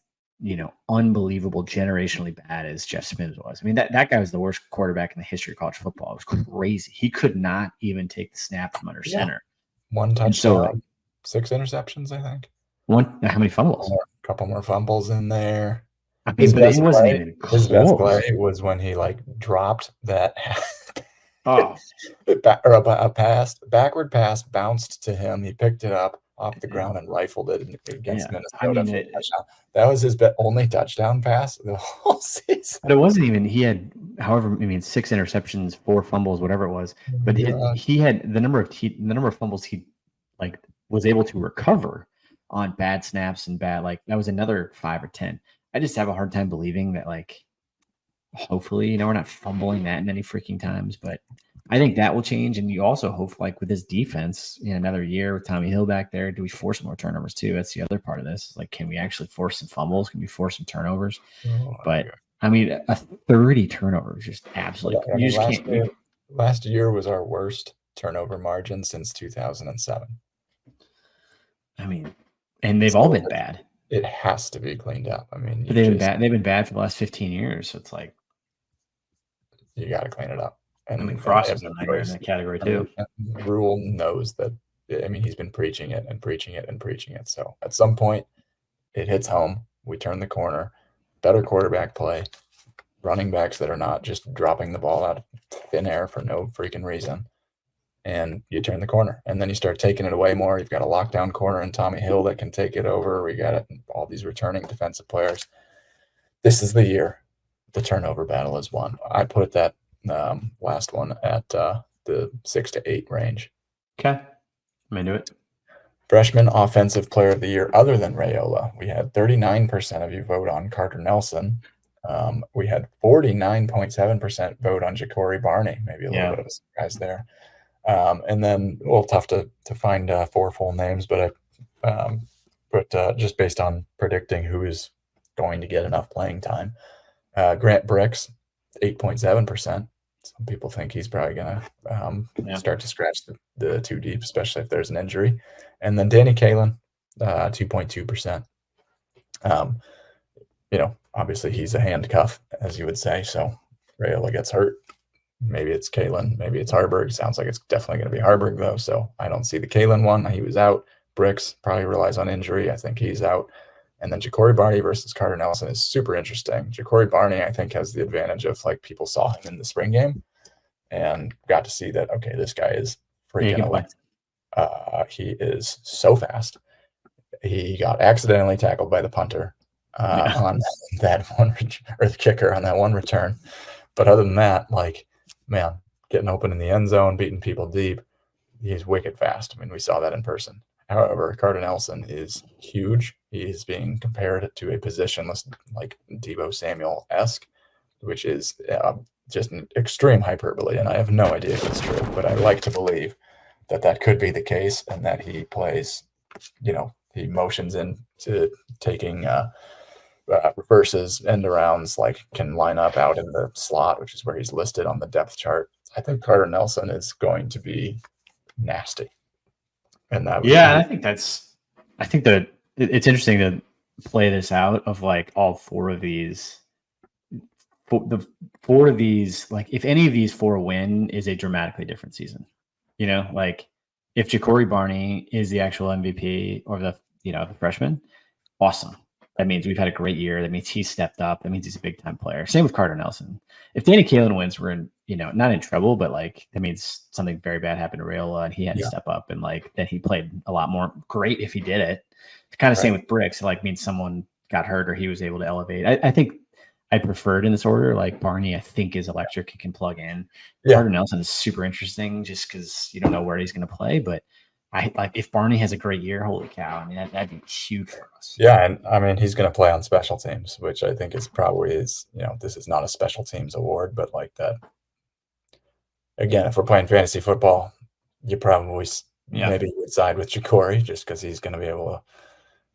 unbelievable, generationally bad as Jeff Sims was. That guy was the worst quarterback in the history of college football. It was crazy. He could not even take the snap from under center. 1 touchdown. 6 interceptions, I think. How many fumbles? Couple more fumbles in there. I mean, but it wasn't even His best close. play was when he like dropped that Oh, a backward pass bounced to him. He picked it up off the ground and rifled it against yeah. Minnesota I mean, for a touchdown. That was his only touchdown pass the whole season. but it wasn't even. He had, however, 6 interceptions, 4 fumbles, whatever it was. But he had the number of fumbles he like was able to recover on bad snaps and bad that was another 5 or 10. I just have a hard time believing that hopefully, we're not fumbling that many freaking times, but I think that will change. And you also hope with this defense in another year with Tommy Hill back there, do we force more turnovers too? That's the other part of this. Can we actually force some fumbles? Can we force some turnovers? But I mean, a 30 turnovers, just absolutely. You just can't. Last year was our worst turnover margin since 2007. I mean, and they've all been bad. It has to be cleaned up. I mean, but they've been bad. They've been bad for the last 15 years. So it's you got to clean it up. And Frost is in that category too. Rule knows that. I mean, he's been preaching it and preaching it and preaching it. So at some point, it hits home. We turn the corner. Better quarterback play. Running backs that are not just dropping the ball out of thin air for no freaking reason. And you turn the corner, and then you start taking it away more. You've got a lockdown corner in Tommy Hill that can take it over. We got all these returning defensive players. This is the year the turnover battle is won. I put that last one at the 6 to 8 range. Okay, I'm into it. Freshman Offensive Player of the Year, other than Raiola, we had 39% of you vote on Carter Nelson. We had 49.7% vote on Ja'Cory Barney. Maybe a little bit of a surprise there. And then, tough to find 4 full names, but just based on predicting who is going to get enough playing time. Grant Bricks, 8.7%. Some people think he's probably going to start to scratch the 2 deep, especially if there's an injury. And then Danny Kalen, 2.2%. Obviously he's a handcuff, as you would say. So Raiola gets hurt. Maybe it's Kalen, maybe it's Harburg. Sounds like it's definitely going to be Harburg, though. So I don't see the Kalen one. He was out. Bricks probably relies on injury. I think he's out. And then Ja'Cory Barney versus Carter Nelson is super interesting. Ja'Cory Barney, I think, has the advantage of people saw him in the spring game and got to see that, okay, this guy is freaking electric. He is so fast. He got accidentally tackled by the punter on that one, or the kicker on that one return. But other than that, man, getting open in the end zone, beating people deep, he's wicked fast. I mean, we saw that in person. However, Carter Nelson is huge. He is being compared to a positionless, like Deebo Samuel-esque, which is just an extreme hyperbole, and I have no idea if it's true, but I like to believe that could be the case, and that he plays, he motions into taking reverses, end arounds, can line up out in the slot, which is where he's listed on the depth chart. I think Carter Nelson is going to be nasty. And that I think that it's interesting to play this out of all 4 of these. The 4 of these, if any of these 4 win, is a dramatically different season. If Ja'Cory Barney is the actual MVP or the freshman, awesome. That means we've had a great year. That means he's stepped up. That means he's a big time player. Same with Carter Nelson. If Danny Kalen wins, we're in, not in trouble, but that means something very bad happened to Raiola and he had to step up, and then he played a lot more great if he did it. It's kind of same with Bricks. It means someone got hurt or he was able to elevate. I think I preferred in this order. Barney, I think, is electric. He can plug in. Carter Nelson is super interesting just because you don't know where he's going to play, but if Barney has a great year, holy cow! I mean, that'd be huge for us. Yeah, and I mean, he's going to play on special teams, which I think is probably this is not a special teams award, but that. Again, if we're playing fantasy football, you probably maybe would side with Ja'Cory just because he's going to be able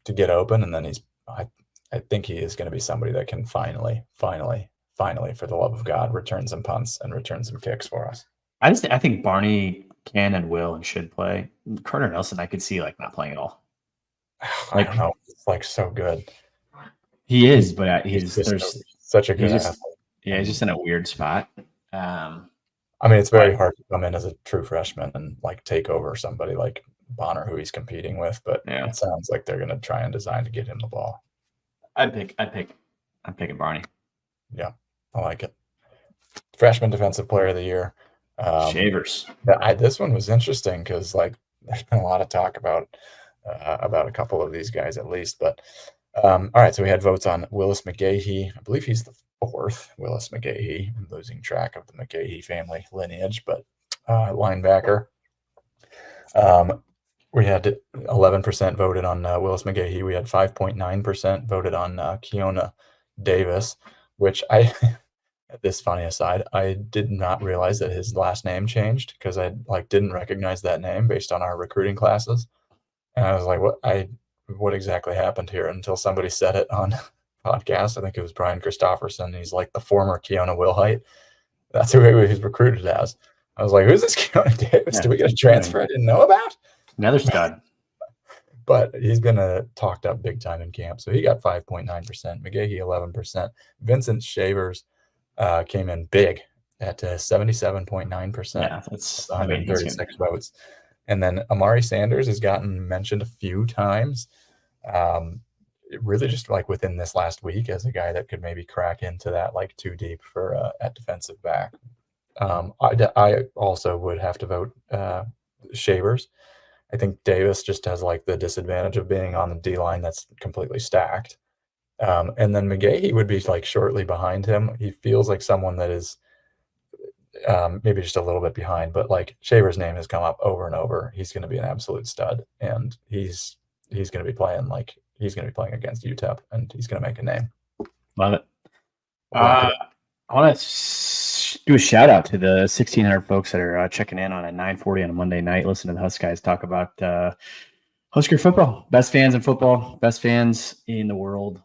to get open, and then I think he is going to be somebody that can finally, for the love of God, return some punts and return some kicks for us. I think Barney can and will and should play. Carter Nelson, I could see not playing at all. I don't know. It's so good. He is, but he's such a good athlete. Yeah, he's just in a weird spot. I mean, it's very hard to come in as a true freshman and take over somebody like Bonner who he's competing with, but Yeah. it sounds like they're going to try and design to get him the ball. I'm picking Barney. Yeah, I like it. Freshman Defensive Player of the Year. Shavers. This one was interesting because like there's been a lot of talk about a couple of these guys at least. But all right, so we had votes on Willis McGahee. I believe he's the fourth Willis McGahee. I'm losing track of the McGahee family lineage, but linebacker. We had 11% voted on Willis McGahee. We had 5.9% voted on Keona Davis, which this funny aside, I did not realize that his last name changed because I didn't recognize that name based on our recruiting classes. And I was like, what exactly happened here? Until somebody said it on podcast. I think it was Brian Christopherson. He's like the former Keona Wilhite. That's who he was recruited as. I was like, who's this Keona Davis? Yeah. Did we get a transfer I didn't know about? Another stud. But he's been talked up big time in camp. So he got 5.9%. McGahee, 11%. Vincent Shavers came in big at 77.9%. Yeah, that's 136 votes. And then Amari Sanders has gotten mentioned a few times. Really just like within this last week as a guy that could maybe crack into that like too deep for at defensive back. I also would have to vote Shavers. I think Davis just has like the disadvantage of being on the D line that's completely stacked. And then McGahee would be like shortly behind him. He feels like someone that is maybe just a little bit behind, but like Shaver's name has come up over and over. He's going to be an absolute stud, and he's going to be playing against UTEP, and he's going to make a name. Love it. I want to do a shout out to the 1,600 folks that are checking in on at 9:40 on a Monday night. Listen to the HuskGuys talk about Husker football. Best fans in football, best fans in the world.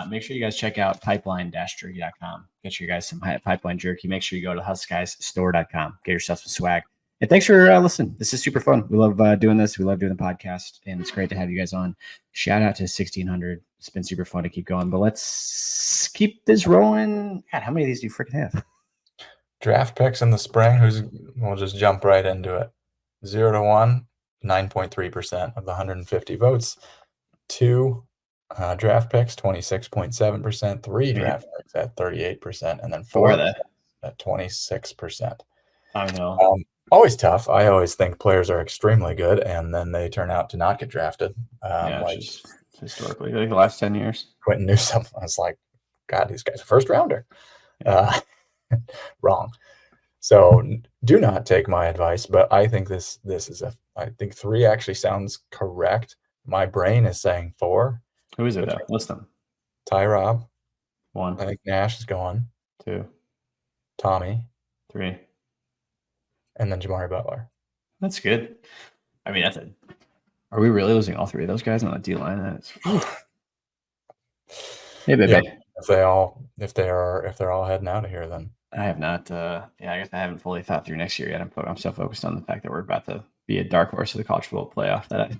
Make sure you guys check out pipeline-jerky.com. Get you guys some pipeline jerky. Make sure you go to HuskGuysStore.com. Get yourself some swag. And thanks for listening. This is super fun. We love doing this. We love doing the podcast, and it's great to have you guys on. Shout out to 1,600. It's been super fun to keep going, but let's keep this rolling. God, how many of these do you freaking have? Draft picks in the spring. We'll just jump right into it. 0 to 1, 9.3% of the 150 votes. 2 draft picks, 26.7%. 3 draft picks at 38%, and then 4 at 26%. I know. Always tough. I always think players are extremely good, and then they turn out to not get drafted. Historically, like the last 10 years. Quentin Newsom. I was like, God, these guys are first rounder. Wrong. So do not take my advice, but I think this is I think 3 actually sounds correct. My brain is saying 4. Who is it though? List them. Ty Robb. 1. I think Nash is gone. 2. Tommy. 3. And then Jamari Butler. That's good. I mean, are we really losing all 3 of those guys on the D line? Hey, baby. Yeah, if they're all heading out of here, then I have not. I guess I haven't fully thought through next year yet. I'm so focused on the fact that we're about to be a dark horse of the college football playoff that I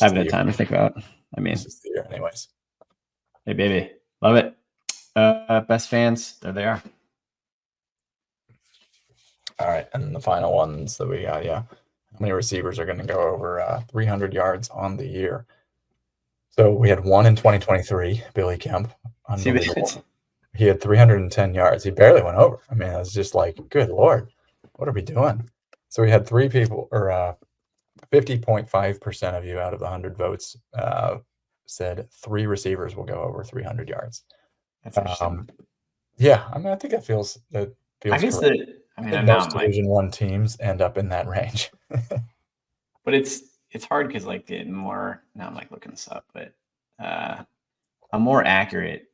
haven't had time to think about. I mean, this is the year, anyways. Hey, baby, love it. Best fans, there they are. All right, and the final ones that we got, how many receivers are going to go over 300 yards on the year? So we had 1 in 2023, Billy Kemp. Unbelievable. He had 310 yards. He barely went over. I mean, it was just like, good Lord, what are we doing? So we had 3 people, or 50.5% of you out of the 100 votes said 3 receivers will go over 300 yards. That's interesting. Yeah, I mean, I think that feels I guess correct. Most Division I teams end up in that range. But it's hard because like now I'm like looking this up, but a more accurate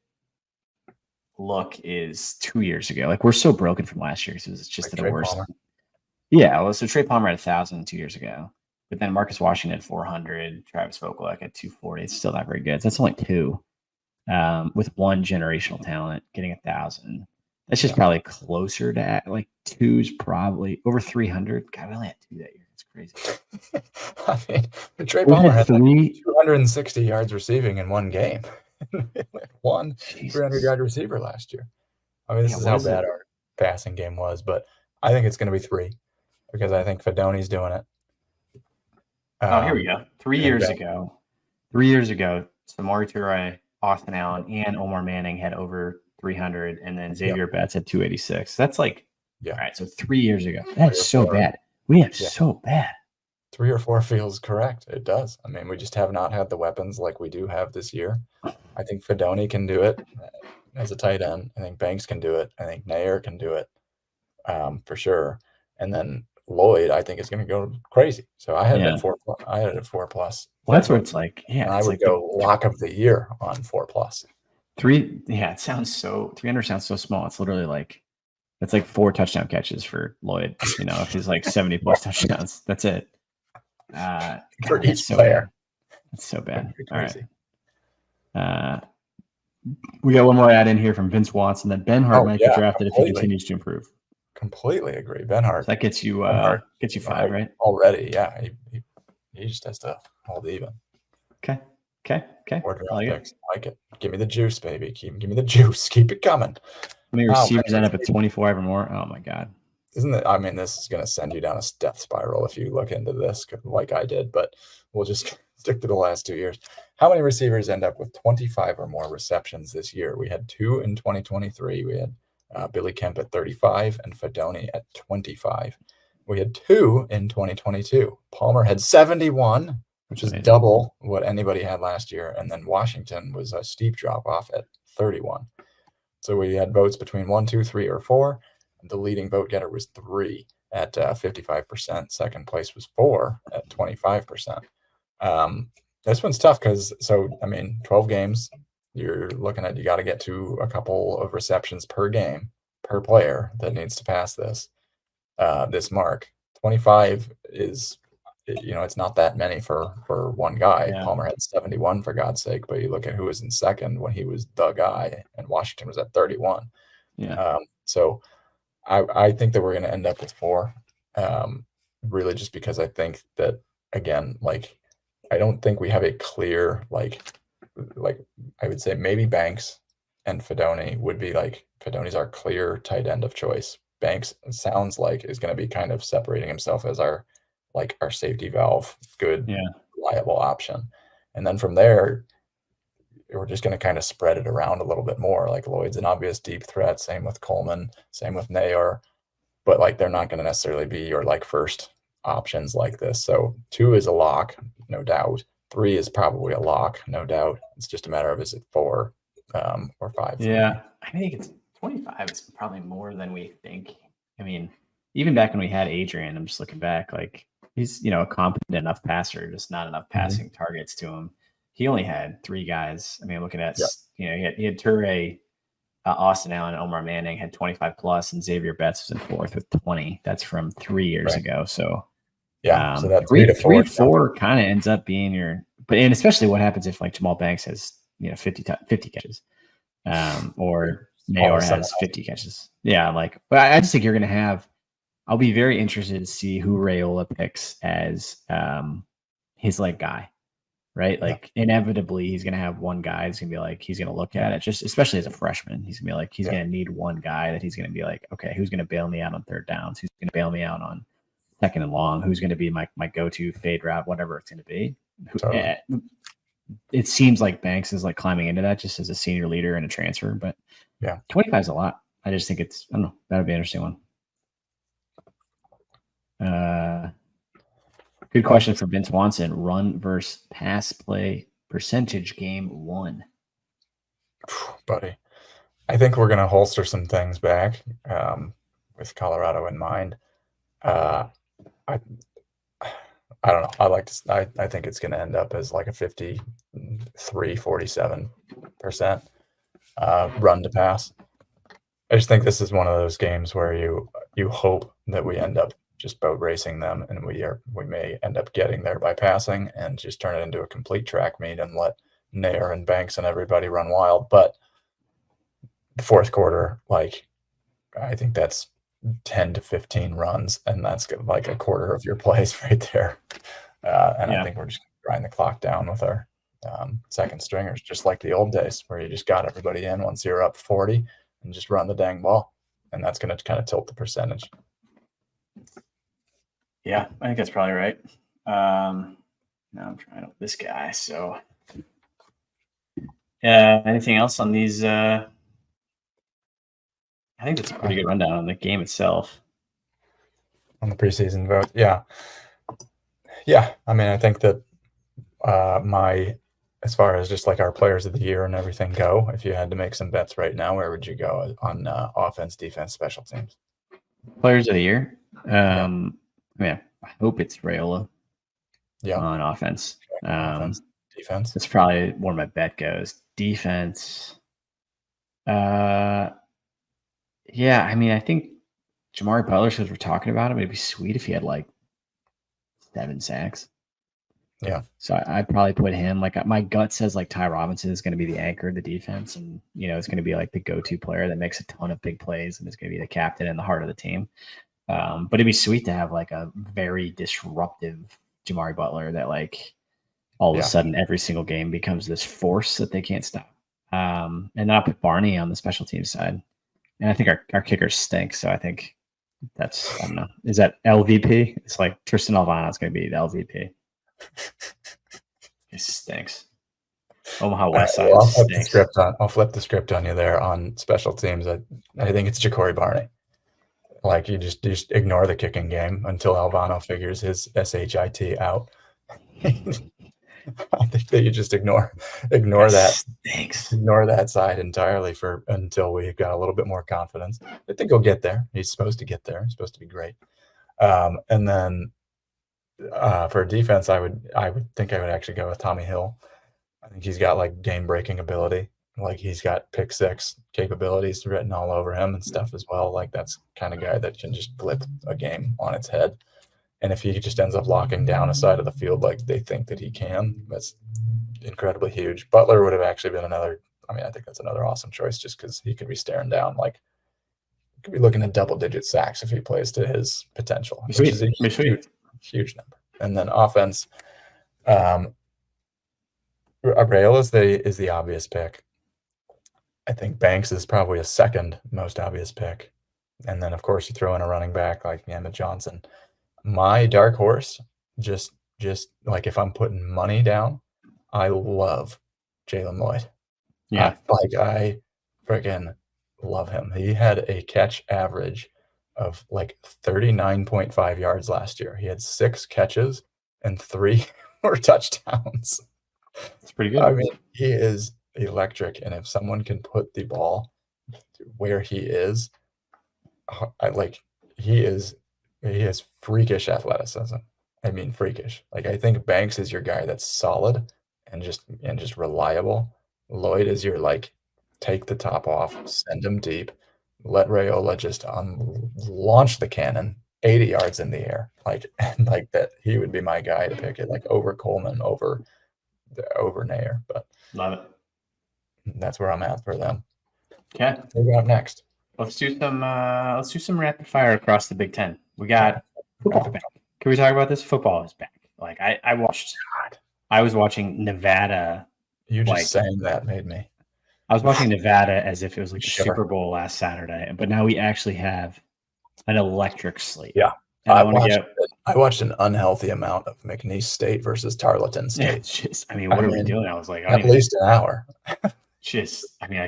look is 2 years ago. Like we're so broken from last year because it was just like the worst. Palmer. Yeah, well, so Trey Palmer had 1,000 2 years ago, but then Marcus Washington had 400, Travis Vokolek at 240. It's still not very good. That's only 2 with 1 generational talent getting 1,000. That's just probably closer to like 2's probably over 300. God, we only had 2 that year. It's crazy. I mean, Trey Palmer had like 260 yards receiving in 1 game. One 300-yard receiver last year. I mean, this is how bad our passing game was, but I think it's going to be 3 because I think Fedoni's doing it. Here we go. 3 years ago, Samori Toure, Austin Allen, and Omar Manning had over 300, and then Xavier Betts had 286. That's like, all right, so 3 years ago. That's so bad. We have so bad. 3 or 4 feels correct. It does. I mean, we just have not had the weapons like we do have this year. I think Fedoni can do it as a tight end. I think Banks can do it. I think Nair can do it for sure. And then Lloyd, I think, is going to go crazy. So I had it at 4+. I had it at 4+. Well, that's where it's like, and I would go lock of the year on 4+. 3. Yeah, it sounds so. 300 sounds so small. It's literally like that's like 4 touchdown catches for Lloyd. You know, if he's like 70+ touchdowns, that's it. For each player. That's so bad. All right. We got one more add in here from Vince Watson that Ben Hart might get drafted if he continues to improve. Completely agree. Ben Hart. So that gets you 5, right? Already, yeah. He just has to hold even. Okay. Or draft picks. I like it. Give me the juice, baby. Give me the juice. Keep it coming. How many receivers end up at 24 or more? Oh my God. Isn't it? I mean, this is going to send you down a death spiral if you look into this like I did, but we'll just stick to the last 2 years. How many receivers end up with 25 or more receptions this year? We had 2 in 2023. We had Billy Kemp at 35 and Fedoni at 25. We had 2 in 2022. Palmer had 71, which is double what anybody had last year. And then Washington was a steep drop off at 31. So we had votes between 1, 2, 3, or 4. The leading vote getter was 3 at 55%. Second place was 4 at 25%. This one's tough because, 12 games, you're looking at, you got to get to a couple of receptions per game, per player that needs to pass this mark. 25 is, it's not that many for one guy. Yeah. Palmer had 71 for God's sake, but you look at who was in second when he was the guy, and Washington was at 31. Yeah. So I think that we're going to end up with 4, really just because I think that, again, I don't think we have a clear, I would say maybe Banks and Fedoni would be Fedoni's our clear tight end of choice. Banks sounds like is going to be kind of separating himself as our safety valve, good, reliable option. And then from there, we're just going to kind of spread it around a little bit more. Lloyd's an obvious deep threat. Same with Coleman, same with Nair, but they're not going to necessarily be your first options like this. So 2 is a lock, no doubt. 3 is probably a lock, no doubt. It's just a matter of, is it 4 or 5? Yeah, I think it's 25 is probably more than we think. I mean, even back when we had Adrian, I'm just looking back, he's, a competent enough passer, just not enough passing targets to him. He only had 3 guys. I mean, looking at, he had Toure, Austin Allen, and Omar Manning had 25+, and Xavier Betts was in 4th with 20. That's from 3 years ago. So, so that 3 to 4, 4 kind of ends up being and especially what happens if Jamal Banks has 50 catches, or Nair has 50 catches. Yeah, but I just think you're going to have. I'll be very interested to see who Raiola picks as his guy. Right? Inevitably he's going to have one guy that's going to be he's going to look at it, just especially as a freshman. He's going to be he's going to need one guy that he's going to be okay, who's going to bail me out on 3rd downs? Who's going to bail me out on 2nd and long? Who's going to be my go-to fade route, whatever it's going to be? Totally. It seems like Banks is climbing into that just as a senior leader and a transfer, but 25 is a lot. I just think I don't know. That would be an interesting one. Good question for Vince Watson. Run versus pass play percentage game 1. Buddy, I think we're going to holster some things back with Colorado in mind. I don't know. I think it's going to end up as a 53-47% run to pass. I just think this is one of those games where you hope that we end up just boat racing them, and we may end up getting there by passing and just turn it into a complete track meet and let Nair and Banks and everybody run wild. But the 4th quarter, I think that's 10 to 15 runs, and that's a quarter of your plays right there. I think we're just going to grind the clock down with our second stringers, just like the old days where you just got everybody in once you're up 40 and just run the dang ball. And that's going to kind of tilt the percentage. Yeah, I think that's probably right. Now I'm trying out this guy. So, anything else on these? I think that's a pretty good rundown on the game itself. On the preseason vote, yeah. I mean, I think that as far as just like our players of the year and everything go, if you had to make some bets right now, where would you go on offense, defense, special teams? Players of the year. I hope it's Raiola. Yeah. On offense. Offense, defense. That's probably where my bet goes. Defense. Yeah, I mean, I think Jamari Butler, since we're talking about him, it'd be sweet if he had like 7 sacks. Yeah. So I'd probably put him, like, my gut says like Ty Robinson is going to be the anchor of the defense, and it's going to be like the go-to player that makes a ton of big plays and is going to be the captain and the heart of the team. But it'd be sweet to have like a very disruptive Jamari Butler that like all of a sudden every single game becomes this force that they can't stop. And then I'll put Barney on the special teams side. And I think our kickers stink. So I think that's, I don't know. Is that LVP? It's like Tristan Alvano is going to be the LVP. It stinks. Omaha West Side stinks. I'll flip the script on you there on special teams. I think it's Ja'Cory Barney. Like you just ignore the kicking game until Alvano figures his SHIT out. I think that you just ignore that. Stinks. Ignore that side entirely until we've got a little bit more confidence. I think he'll get there. He's supposed to get there. He's supposed to be great. And then for defense, I would think I would actually go with Tommy Hill. I think he's got like game breaking ability. Like he's got pick six capabilities written all over him and stuff as well. Like that's kind of guy that can just flip a game on its head. And if he just ends up locking down a side of the field like they think that he can, that's incredibly huge. Butler would have actually been another. I mean, I think that's another awesome choice just because he could be staring down like could be looking at double-digit sacks if he plays to his potential, which is a huge number. And then offense, Raiola is the obvious pick. I think Banks is probably a second most obvious pick. And then, of course, you throw in a running back like Emmett Johnson. My dark horse, just like if I'm putting money down, I love Jalen Lloyd. Yeah. I freaking love him. He had a catch average of like 39.5 yards last year. He had 6 catches and 3 were touchdowns. That's pretty good. I mean, he is electric. And if someone can put the ball where he is, he has freakish athleticism. I mean, freakish. Like I think Banks is your guy that's solid and just reliable. Lloyd is your like take the top off, send him deep, let Raiola just launch the cannon 80 yards in the air. Like that, he would be my guy to pick it like over Coleman, over Nair. But love it. That's where I'm at for them. Okay, what we got next? Let's do some rapid fire across the Big Ten. We got football back. Can we talk about this? Football is back. Like I was watching Nevada. You just saying that made me. I was watching Nevada as if it was like the Super Bowl last Saturday, but now we actually have an electric slate. Yeah. And I watched an unhealthy amount of McNeese State versus Tarleton State. What are we doing? I was like, at least an hour. I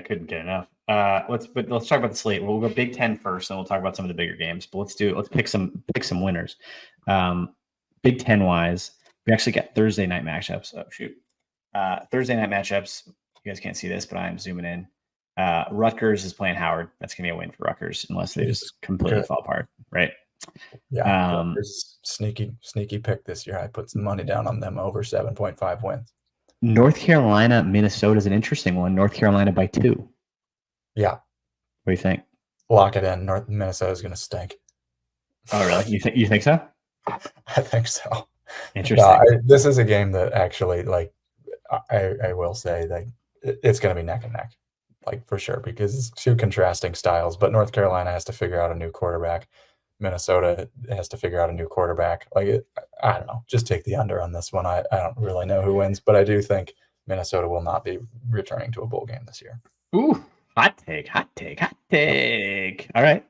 couldn't get enough. Let's talk about the slate. We'll go Big Ten first, and we'll talk about some of the bigger games. But let's pick some winners. Big Ten wise, we actually got Thursday night matchups. Oh shoot, Thursday night matchups. You guys can't see this, but I am zooming in. Rutgers is playing Howard. That's gonna be a win for Rutgers, unless they just completely fall apart, right? Yeah. Sneaky pick this year. I put some money down on them over 7.5 wins. North Carolina, Minnesota is an interesting one. North Carolina by 2. Yeah. What do you think? Lock it in. Minnesota is going to stink. Oh, really? You think so? I think so. Interesting. This is a game that actually, like, I will say, like, it's going to be neck and neck, like for sure, because it's 2 contrasting styles. But North Carolina has to figure out a new quarterback. Minnesota has to figure out a new quarterback. Like, I don't know. Just take the under on this one. I don't really know who wins, but I do think Minnesota will not be returning to a bowl game this year. Ooh, hot take. All right.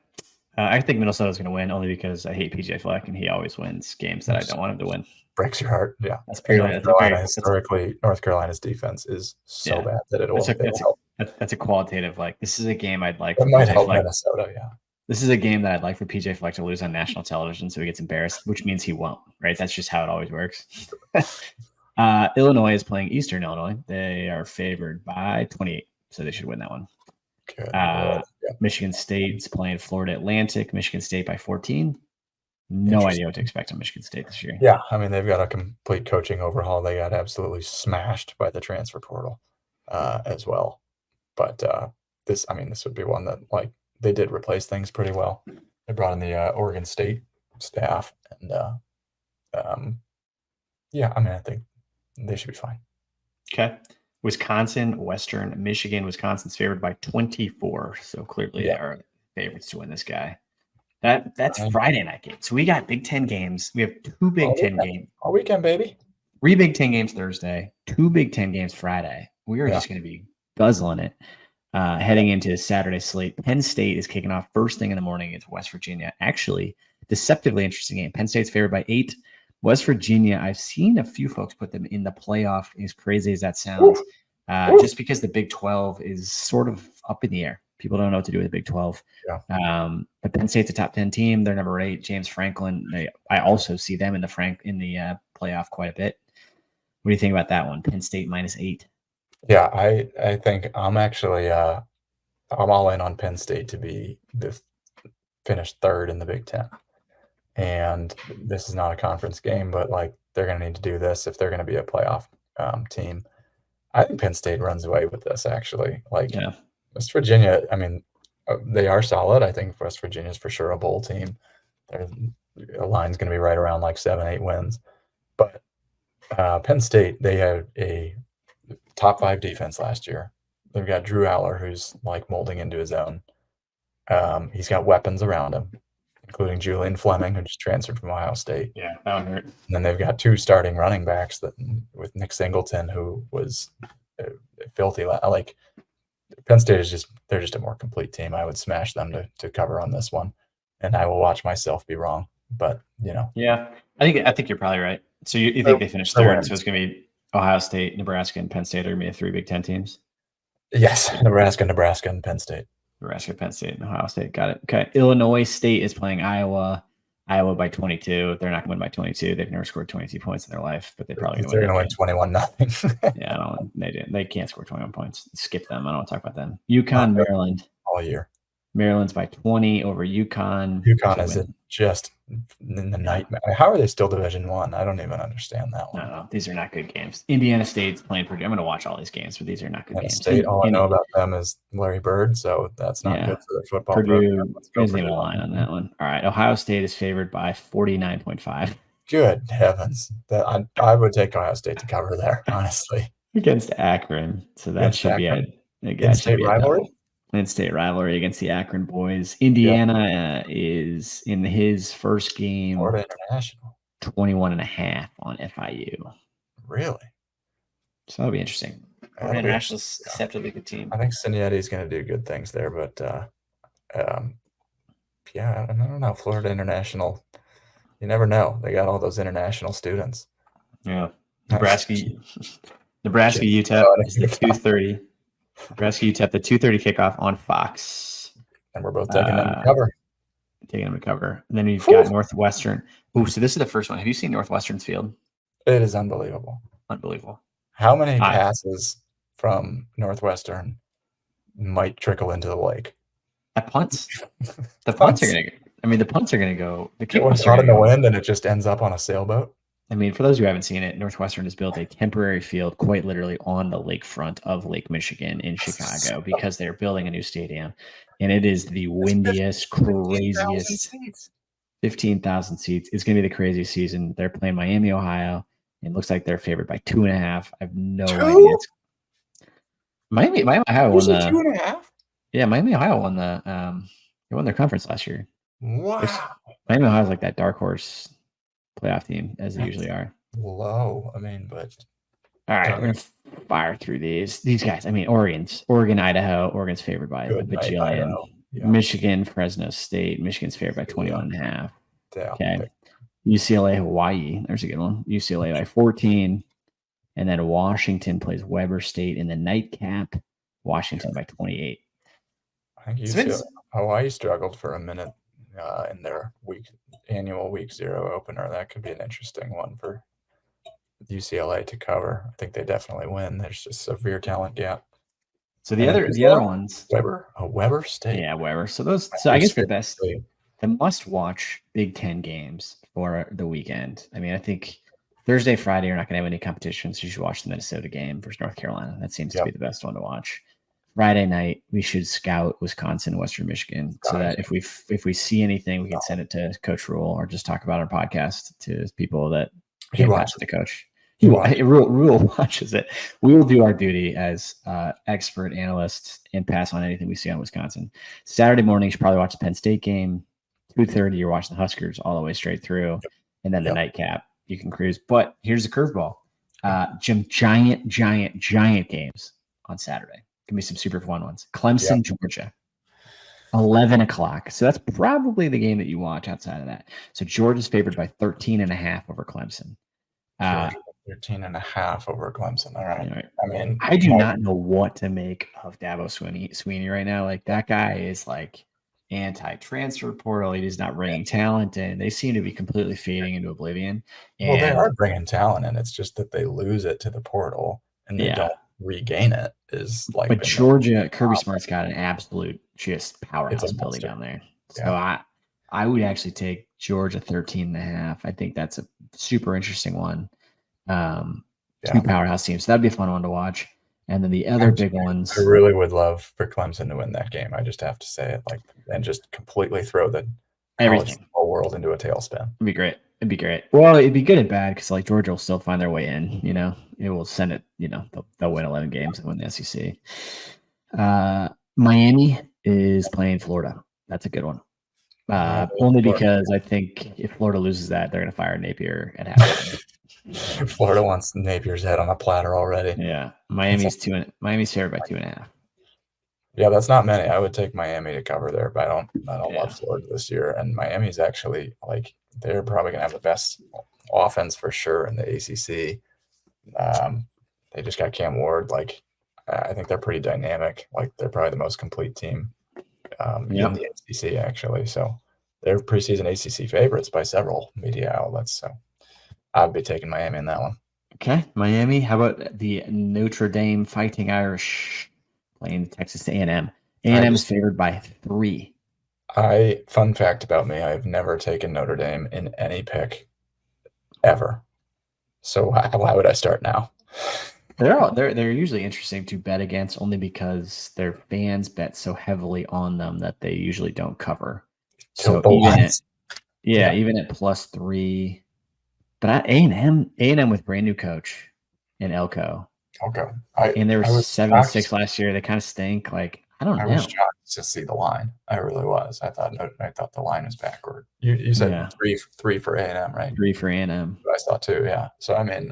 I think Minnesota's going to win only because I hate PJ Fleck and he always wins games that I don't want him to win. breaks your heart. Yeah, That's and purely North Carolina's defense is so bad that it'll help. That's a qualitative, like, this is a game I'd like It for might PJ help Fleck. Minnesota. Yeah, This is a game that I'd like for PJ Fleck to lose on national television so he gets embarrassed, which means he won't, right? That's just how it always works. Illinois is playing Eastern Illinois. They are favored by 28, so they should win that one. good. Michigan State's playing Florida Atlantic. Michigan State by 14. No idea what to expect on Michigan State this year. Yeah, I mean, they've got a complete coaching overhaul. They got absolutely smashed by the transfer portal as well. But this would be one that, like, they did replace things pretty well. They brought in the Oregon State staff, and I think they should be fine. Okay. Wisconsin, Western Michigan. Wisconsin's favored by 24, so clearly they are favorites to win this guy. That's Friday night games. So we got Big Ten games. We have 2 Big Ten games. All weekend, baby. 3 Big Ten games Thursday, 2 Big Ten games Friday. We are just going to be guzzling it. Heading into Saturday slate, Penn State is kicking off first thing in the morning against West Virginia. Actually, deceptively interesting game. Penn State's favored by 8. West Virginia, I've seen a few folks put them in the playoff, as crazy as that sounds, just because the Big 12 is sort of up in the air. People don't know what to do with the Big 12. Yeah. But Penn State's a top 10 team. They're number 8. James Franklin. I also see them in the playoff quite a bit. What do you think about that one? Penn State -8. Yeah, I think I'm actually I'm all in on Penn State to be finish 3rd in the Big Ten. And this is not a conference game, but, like, they're going to need to do this if they're going to be a playoff team. I think Penn State runs away with this, actually. West Virginia, I mean, they are solid. I think West Virginia is for sure a bowl team. Their line's going to be right around like 7-8 wins. But Penn State, they had a top 5 defense last year. They've got Drew Aller, who's, like, molding into his own. He's got weapons around him, including Julian Fleming, who just transferred from Ohio State. Yeah, that one hurt. And then they've got 2 starting running backs with Nick Singleton, who was filthy. Like, Penn State they're just a more complete team. I would smash them to cover on this one, and I will watch myself be wrong. But yeah, I think you're probably right. So you think they finished 3rd? So it's going to be Ohio State, Nebraska, and Penn State are going to be the 3 Big Ten teams. Yes, Nebraska, and Penn State. Nebraska, Penn State, and Ohio State. Got it. Okay. Illinois State is playing Iowa. Iowa by 22. They're not going to win by 22. They've never scored 22 points in their life, but they're probably going to win 21-0. Yeah, they didn't. They can't score 21 points. Skip them. I don't want to talk about them. UConn, Maryland. All year. Maryland's by 20 over UConn. UConn is just in the nightmare. How are they still Division I? I don't even understand that one. No, these are not good games. Indiana State's playing Purdue. I'm going to watch all these games, but these are not good games. State, all I know about them is Larry Bird, so that's not good for their football program. Purdue isn't even a line on that one. All right, Ohio State is favored by 49.5. Good heavens. I would take Ohio State to cover there, honestly. Against Akron. So that should be a in-state rivalry? In-state rivalry against the Akron boys. Indiana is in his first game. Florida International. 21.5 on FIU. Really? So that'll be interesting. Florida International is deceptively good team. I think Cincinnati's going to do good things there, but I don't know. Florida International, you never know. They got all those international students. Yeah. Nebraska UTEP is the 2:30. Nebraska UTEP, the 2:30 kickoff on Fox. And we're both taking them to cover. And then you've got Northwestern. Oh, so this is the first one. Have you seen Northwestern's field? It is unbelievable. Unbelievable. How many passes from Northwestern might trickle into the lake? At punts. The punts are going to the punts are going to go. The kickoffs are in the wind and it just ends up on a sailboat. I mean, for those who haven't seen it, Northwestern has built a temporary field quite literally on the lakefront of Lake Michigan in Chicago because they're building a new stadium. And it is the windiest, craziest 15,000 seats. It's going to be the craziest season. They're playing Miami, Ohio. It looks like they're favored by 2.5. I have no idea. Miami, Ohio won the 2.5. Yeah, Miami, Ohio won they won their conference last year. Wow. Miami, Ohio is like that dark horse playoff team as they usually are. Low. I mean, but all right, we're gonna fire through these guys. I mean, Oregon, Idaho. Oregon's favored by a bajillion. Yeah. Michigan, Fresno State. Michigan's favored by 21.5. Okay. UCLA, Hawaii. There's a good one. UCLA by 14. And then Washington plays Weber State in the nightcap. Washington by 28. I think Hawaii struggled for a minute in their annual week 0 opener. That could be an interesting one for UCLA to cover. I think they definitely win. There's just a severe talent gap. So the other ones, Weber State. Yeah, Weber. So I guess the must-watch Big Ten games for the weekend. I mean, I think Thursday, Friday, you're not going to have any competition, so you should watch the Minnesota game versus North Carolina. That seems to be the best one to watch. Friday night, we should scout Wisconsin, Western Michigan, so that if we see anything, we can send it to Coach Rule or just talk about our podcast to people that can't watch the coach. Rule watches it. We will do our duty as expert analysts and pass on anything we see on Wisconsin. Saturday morning, you should probably watch the Penn State game. 2:30, you're watching the Huskers all the way straight through, and then the nightcap. You can cruise. But here's the curveball: giant games on Saturday. Give me some super fun ones. Clemson, Georgia, 11 o'clock. So that's probably the game that you watch outside of that. So Georgia's favored by 13.5 over Clemson. 13.5 over Clemson. All right. I mean, I do not know what to make of Dabo Sweeney right now. Like, that guy is like anti-transfer portal. He is not bringing talent in. They seem to be completely fading into oblivion. Well, they are bringing talent in. It's just that they lose it to the portal and they don't regain it. But Georgia, Kirby Smart's got an absolute just powerhouse building down there. So I would actually take Georgia 13.5. I think that's a super interesting one. Two powerhouse teams. So that'd be a fun one to watch. And then the other big ones. I really would love for Clemson to win that game. I just have to say it, and just completely throw the whole world into a tailspin. It'd be great. Well, it'd be good and bad because Georgia will still find their way in. It will send it. They'll win 11 games and win the SEC. Miami is playing Florida. That's a good one. Only because I think if Florida loses that, they're going to fire Napier at halftime. Florida wants Napier's head on a platter already. Yeah, Miami's favored by 2.5. Yeah, that's not many. I would take Miami to cover there, but I don't love Florida this year. And Miami's actually they're probably gonna have the best offense for sure in the ACC. They just got Cam Ward. I think they're pretty dynamic. They're probably the most complete team in the ACC actually. So they're preseason ACC favorites by several media outlets. So I'd be taking Miami in that one. Okay, Miami. How about the Notre Dame Fighting Irish playing Texas A&M? A&M is favored by 3. Fun fact about me: I've never taken Notre Dame in any pick ever. So why would I start now? They're usually interesting to bet against only because their fans bet so heavily on them that they usually don't cover. So even at +3. But A&M with brand new coach in Elko. Okay. And they were 7-6 last year. They kind of stink. I don't know. I was shocked to see the line. I really was. I thought the line was backward. You said three for A&M, right? 3 for A&M. I saw 2, yeah. So I mean,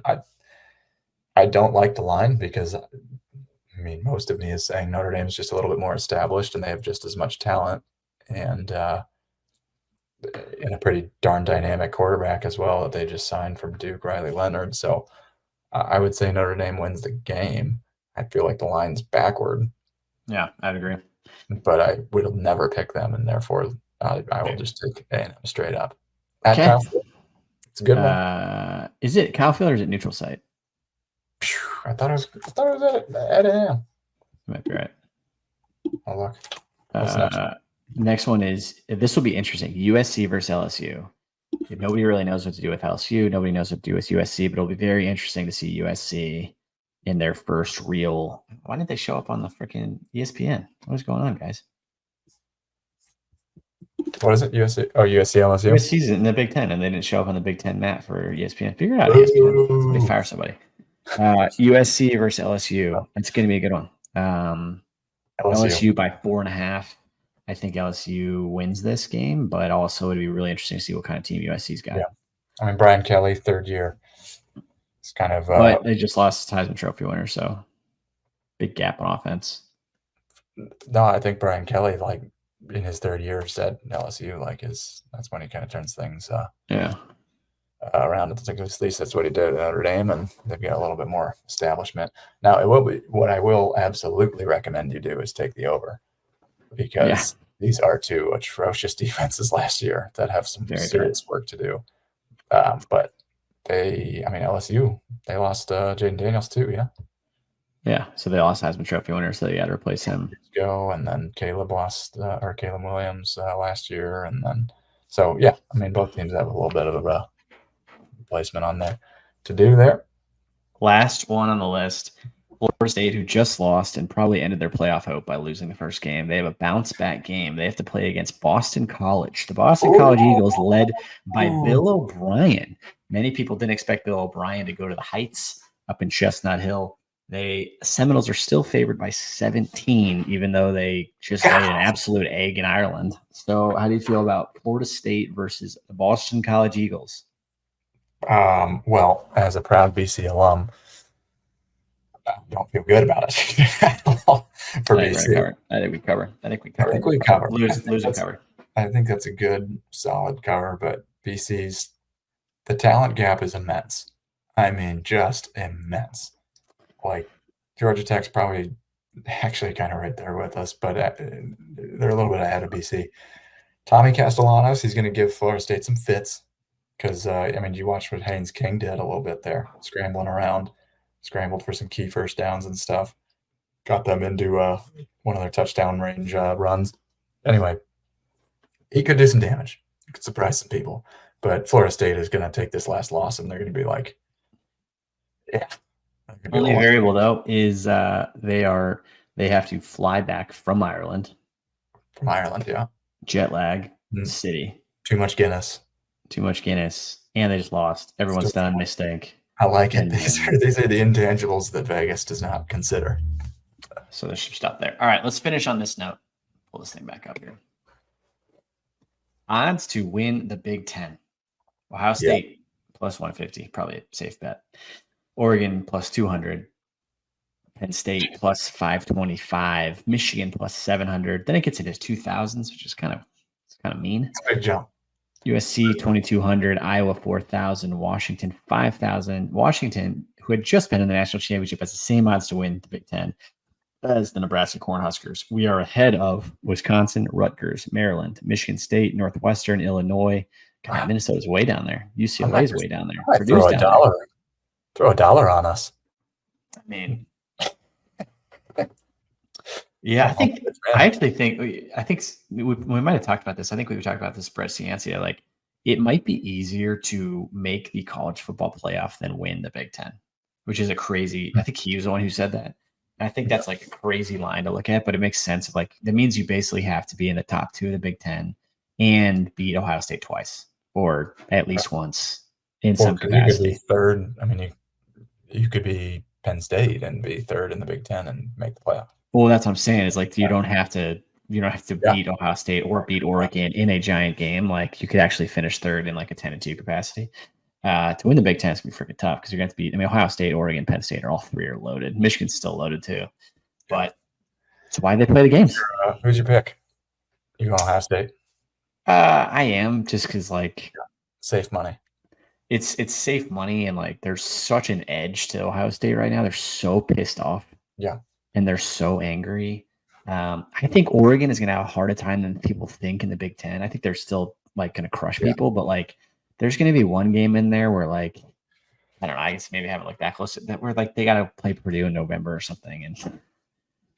I don't like the line because most of me is saying Notre Dame is just a little bit more established and they have just as much talent and in a pretty darn dynamic quarterback as well that they just signed from Duke, Riley Leonard. So I would say Notre Dame wins the game. I feel like the line's backward. Yeah, I'd agree. But I would never pick them, and therefore I will just take A&M straight up. At Kyle Field. It's a good one. Is it Kyle Field or is it neutral site? I thought it was at A&M. You might be right. Oh, look. What's next? Next one is, this will be interesting, USC versus LSU. Nobody really knows what to do with LSU. Nobody knows what to do with USC, but it'll be very interesting to see USC in their first real. Why didn't they show up on the freaking ESPN? What is going on, guys? What is it? USC? Oh, USC, LSU? USC's in the Big Ten, and they didn't show up on the Big Ten map for ESPN. Figure it out, ESPN. Somebody fire somebody. USC versus LSU. It's going to be a good one. LSU by 4.5. I think LSU wins this game, but also it'd be really interesting to see what kind of team USC's got. Yeah. Brian Kelly, 3rd year. It's kind of. But they just lost Heisman Trophy winner, so big gap on offense. No, I think Brian Kelly, in his 3rd year, said LSU, that's when he kind of turns things. Yeah. around. At least that's what he did at Notre Dame, and they've got a little bit more establishment. Now, it will be what I will absolutely recommend you do is take the over, because these are two atrocious defenses last year that have some Very serious work to do. But LSU, they lost Jaden Daniels too, yeah. Yeah, so they lost Heisman Trophy winner, so they got to replace him. And then Caleb Williams last year, and then so yeah, I mean both teams have a little bit of a replacement on there to do there. Last one on the list, Florida State, who just lost and probably ended their playoff hope by losing the first game. They have a bounce back game. They have to play against Boston College. The Boston College Eagles, led by Bill O'Brien. Many people didn't expect Bill O'Brien to go to the heights up in Chestnut Hill. Seminoles are still favored by 17, even though they just laid an absolute egg in Ireland. So how do you feel about Florida State versus the Boston College Eagles? Well, as a proud BC alum, I don't feel good about it for BC. I think we cover. Losing cover. I think that's a good, solid cover, but BC's the talent gap is immense. I mean, just immense. Like Georgia Tech's probably actually kind of right there with us, but they're a little bit ahead of BC. Tommy Castellanos, he's going to give Florida State some fits because, you watched what Haynes King did a little bit there, scrambling around, scrambled for some key first downs and stuff, got them into one of their touchdown range runs. Anyway, he could do some damage. He could surprise some people, but Florida State is going to take this last loss and they're going to be like, yeah. Only variable though is they have to fly back from Ireland. From Ireland, yeah. Jet lag, city. Too much Guinness, and they just lost. Everyone's done. They stink. I like it. These are the intangibles that Vegas does not consider. So there's some stuff there. All right, let's finish on this note. Pull this thing back up here. Odds to win the Big Ten. Ohio State plus 150, probably a safe bet. Oregon plus 200, Penn State plus 525, Michigan plus 700. Then it gets into 2000s, which is kind of mean. It's a big jump. USC 2200, Iowa 4000, Washington 5000. Washington, who had just been in the national championship, has the same odds to win the Big Ten as the Nebraska Cornhuskers. We are ahead of Wisconsin, Rutgers, Maryland, Michigan State, Northwestern, Illinois. God, Minnesota's way down there. UCLA is way down there. Purdue's down there. Throw $1 on us. I mean, yeah, I think we might have talked about this. I think we've talked about this, Brett Ciancia. Like, it might be easier to make the college football playoff than win the Big Ten, which is a crazy. I think he was the one who said that. And I think that's like a crazy line to look at, but it makes sense. Of like, that means you basically have to be in the top 2 of the Big Ten and beat Ohio State twice, or at least once in some capacity. You could be third. I mean, you could be Penn State and be third in the Big Ten and make the playoff. Well, that's what I'm saying. Is like you don't have to beat Ohio State or beat Oregon in a giant game. Like, you could actually finish third in like a 10-2 capacity. To win the Big Ten is gonna be freaking tough because you're going to beat. I mean, Ohio State, Oregon, Penn State are all 3 are loaded. Michigan's still loaded too, but that's why they play the games. Who's your pick? You going Ohio State? I am, just because safe money. It's safe money, and like there's such an edge to Ohio State right now. They're so pissed off. Yeah. And they're so angry. I think Oregon is going to have a harder time than people think in the Big Ten. I think they're still like going to crush people, but like there's going to be one game in there where like, I don't know, I guess maybe haven't looked that close, that where like they got to play Purdue in November or something. And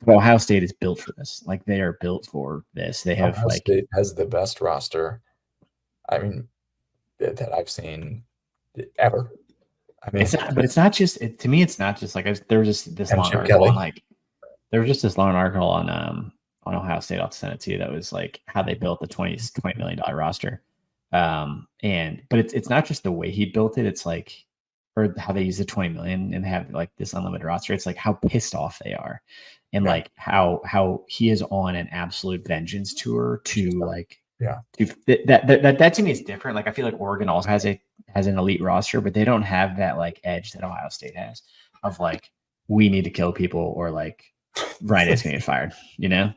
Ohio State is built for this. Like, they are built for this. They have Ohio State has the best roster, I mean, that I've seen ever. I mean, it's not just to me. It's not just like there was just this long article on Ohio State. I'll send it to you. That was like how they built the $20 million roster. But it's not just the way he built it. It's like, or how they use the 20 million and have like this unlimited roster. It's like how pissed off they are, and like how he is on an absolute vengeance tour to like. Yeah, that to me is different. Like, I feel like Oregon also has an elite roster, but they don't have that like edge that Ohio State has of like, we need to kill people, or like Ryan is going to get fired. You know,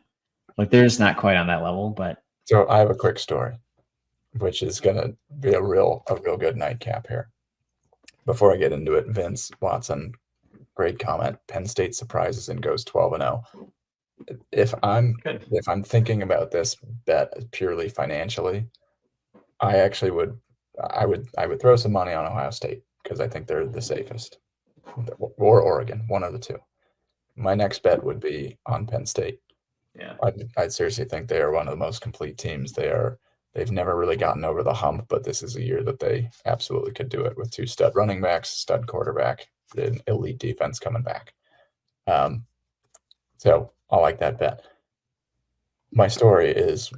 like they're just not quite on that level. But so I have a quick story. which is going to be a real good nightcap here. Before I get into it, Vince Watson, great comment. Penn State surprises and goes 12-0. If I'm thinking about this bet purely financially, I actually would throw some money on Ohio State because I think they're the safest, or Oregon, one of the two. My next bet would be on Penn State. Yeah, I seriously think they are one of the most complete teams. They've never really gotten over the hump, but this is a year that they absolutely could do it with 2 stud running backs, stud quarterback, an elite defense coming back. So I like that bet. My story is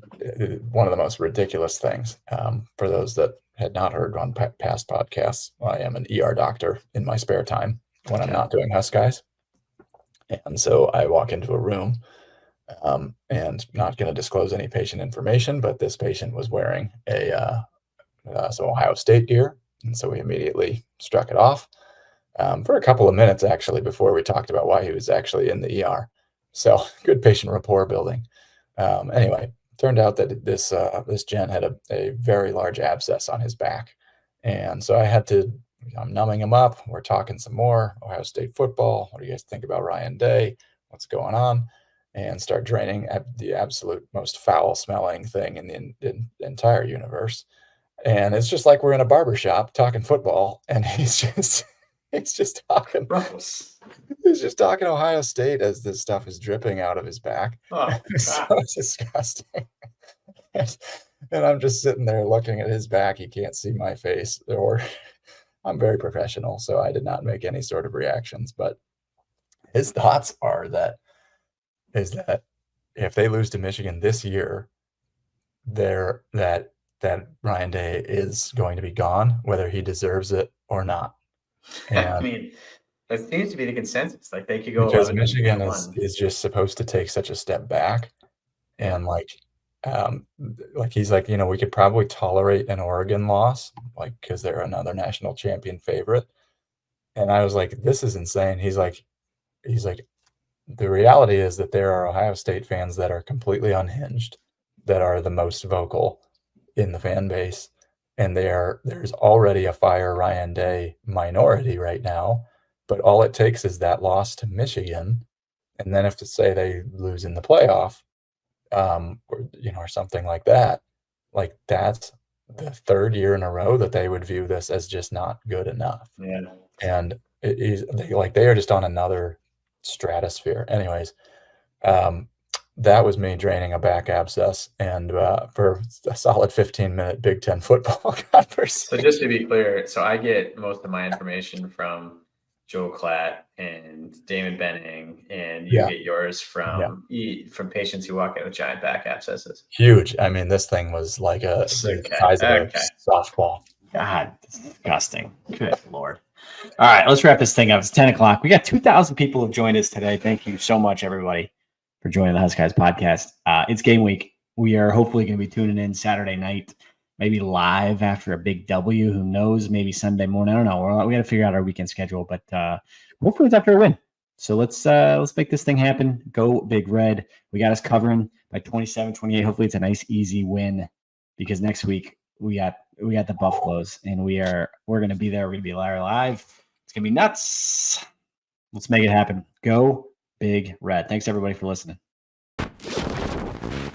one of the most ridiculous things. For those that had not heard on past podcasts, I am an ER doctor in my spare time when I'm not doing HuskGuys. And so I walk into a room and not going to disclose any patient information, but this patient was wearing some Ohio State gear. And so we immediately struck it off for a couple of minutes, actually, before we talked about why he was actually in the ER. So good patient rapport building. Anyway, turned out that this gent had a very large abscess on his back. And so I'm numbing him up. We're talking some more Ohio State football. What do you guys think about Ryan Day? What's going on? And start draining the absolute most foul smelling thing in the entire universe. And it's just like we're in a barbershop talking football, and he's just talking. gross. He's just talking Ohio State as this stuff is dripping out of his back. Oh, It's so disgusting. And I'm just sitting there looking at his back. He can't see my face, or I'm very professional, so I did not make any sort of reactions. But his thoughts are that if they lose to Michigan this year, that Ryan Day is going to be gone, whether he deserves it or not. And I mean, that seems to be the consensus. Like they could go because 11-1. Michigan is just supposed to take such a step back, and he's like, we could probably tolerate an Oregon loss, like because they're another national champion favorite. And I was like, this is insane. He's like, the reality is that there are Ohio State fans that are completely unhinged, that are the most vocal in the fan base, and there's already a fire Ryan Day minority right now. But all it takes is that loss to Michigan, and then if to say they lose in the playoff, or something like that, like that's the 3rd year in a row that they would view this as just not good enough. Yeah, and they are just on another stratosphere. Anyways, that was me draining a back abscess, and for a solid 15-minute Big Ten football conversation. So just to be clear, so I get most of my information from Joe Klatt and Damon Benning, and you get yours from patients who walk in with giant back abscesses. Huge. I mean, this thing was like the size of a softball. God, disgusting. Good Lord. All right, let's wrap this thing up. It's 10 o'clock. We got 2,000 people who've joined us today. Thank you so much, everybody, for joining the HuskGuys podcast. It's game week. We are hopefully going to be tuning in Saturday night, maybe live after a big W. Who knows? Maybe Sunday morning. I don't know. We got to figure out our weekend schedule, but hopefully it's after a win. So let's make this thing happen. Go Big Red. We got us covering by 27-28. Hopefully it's a nice, easy win, because next week we got the Buffaloes, and we're going to be there. We're going to be live. It's going to be nuts. Let's make it happen. Go Big Red. Thanks everybody for listening.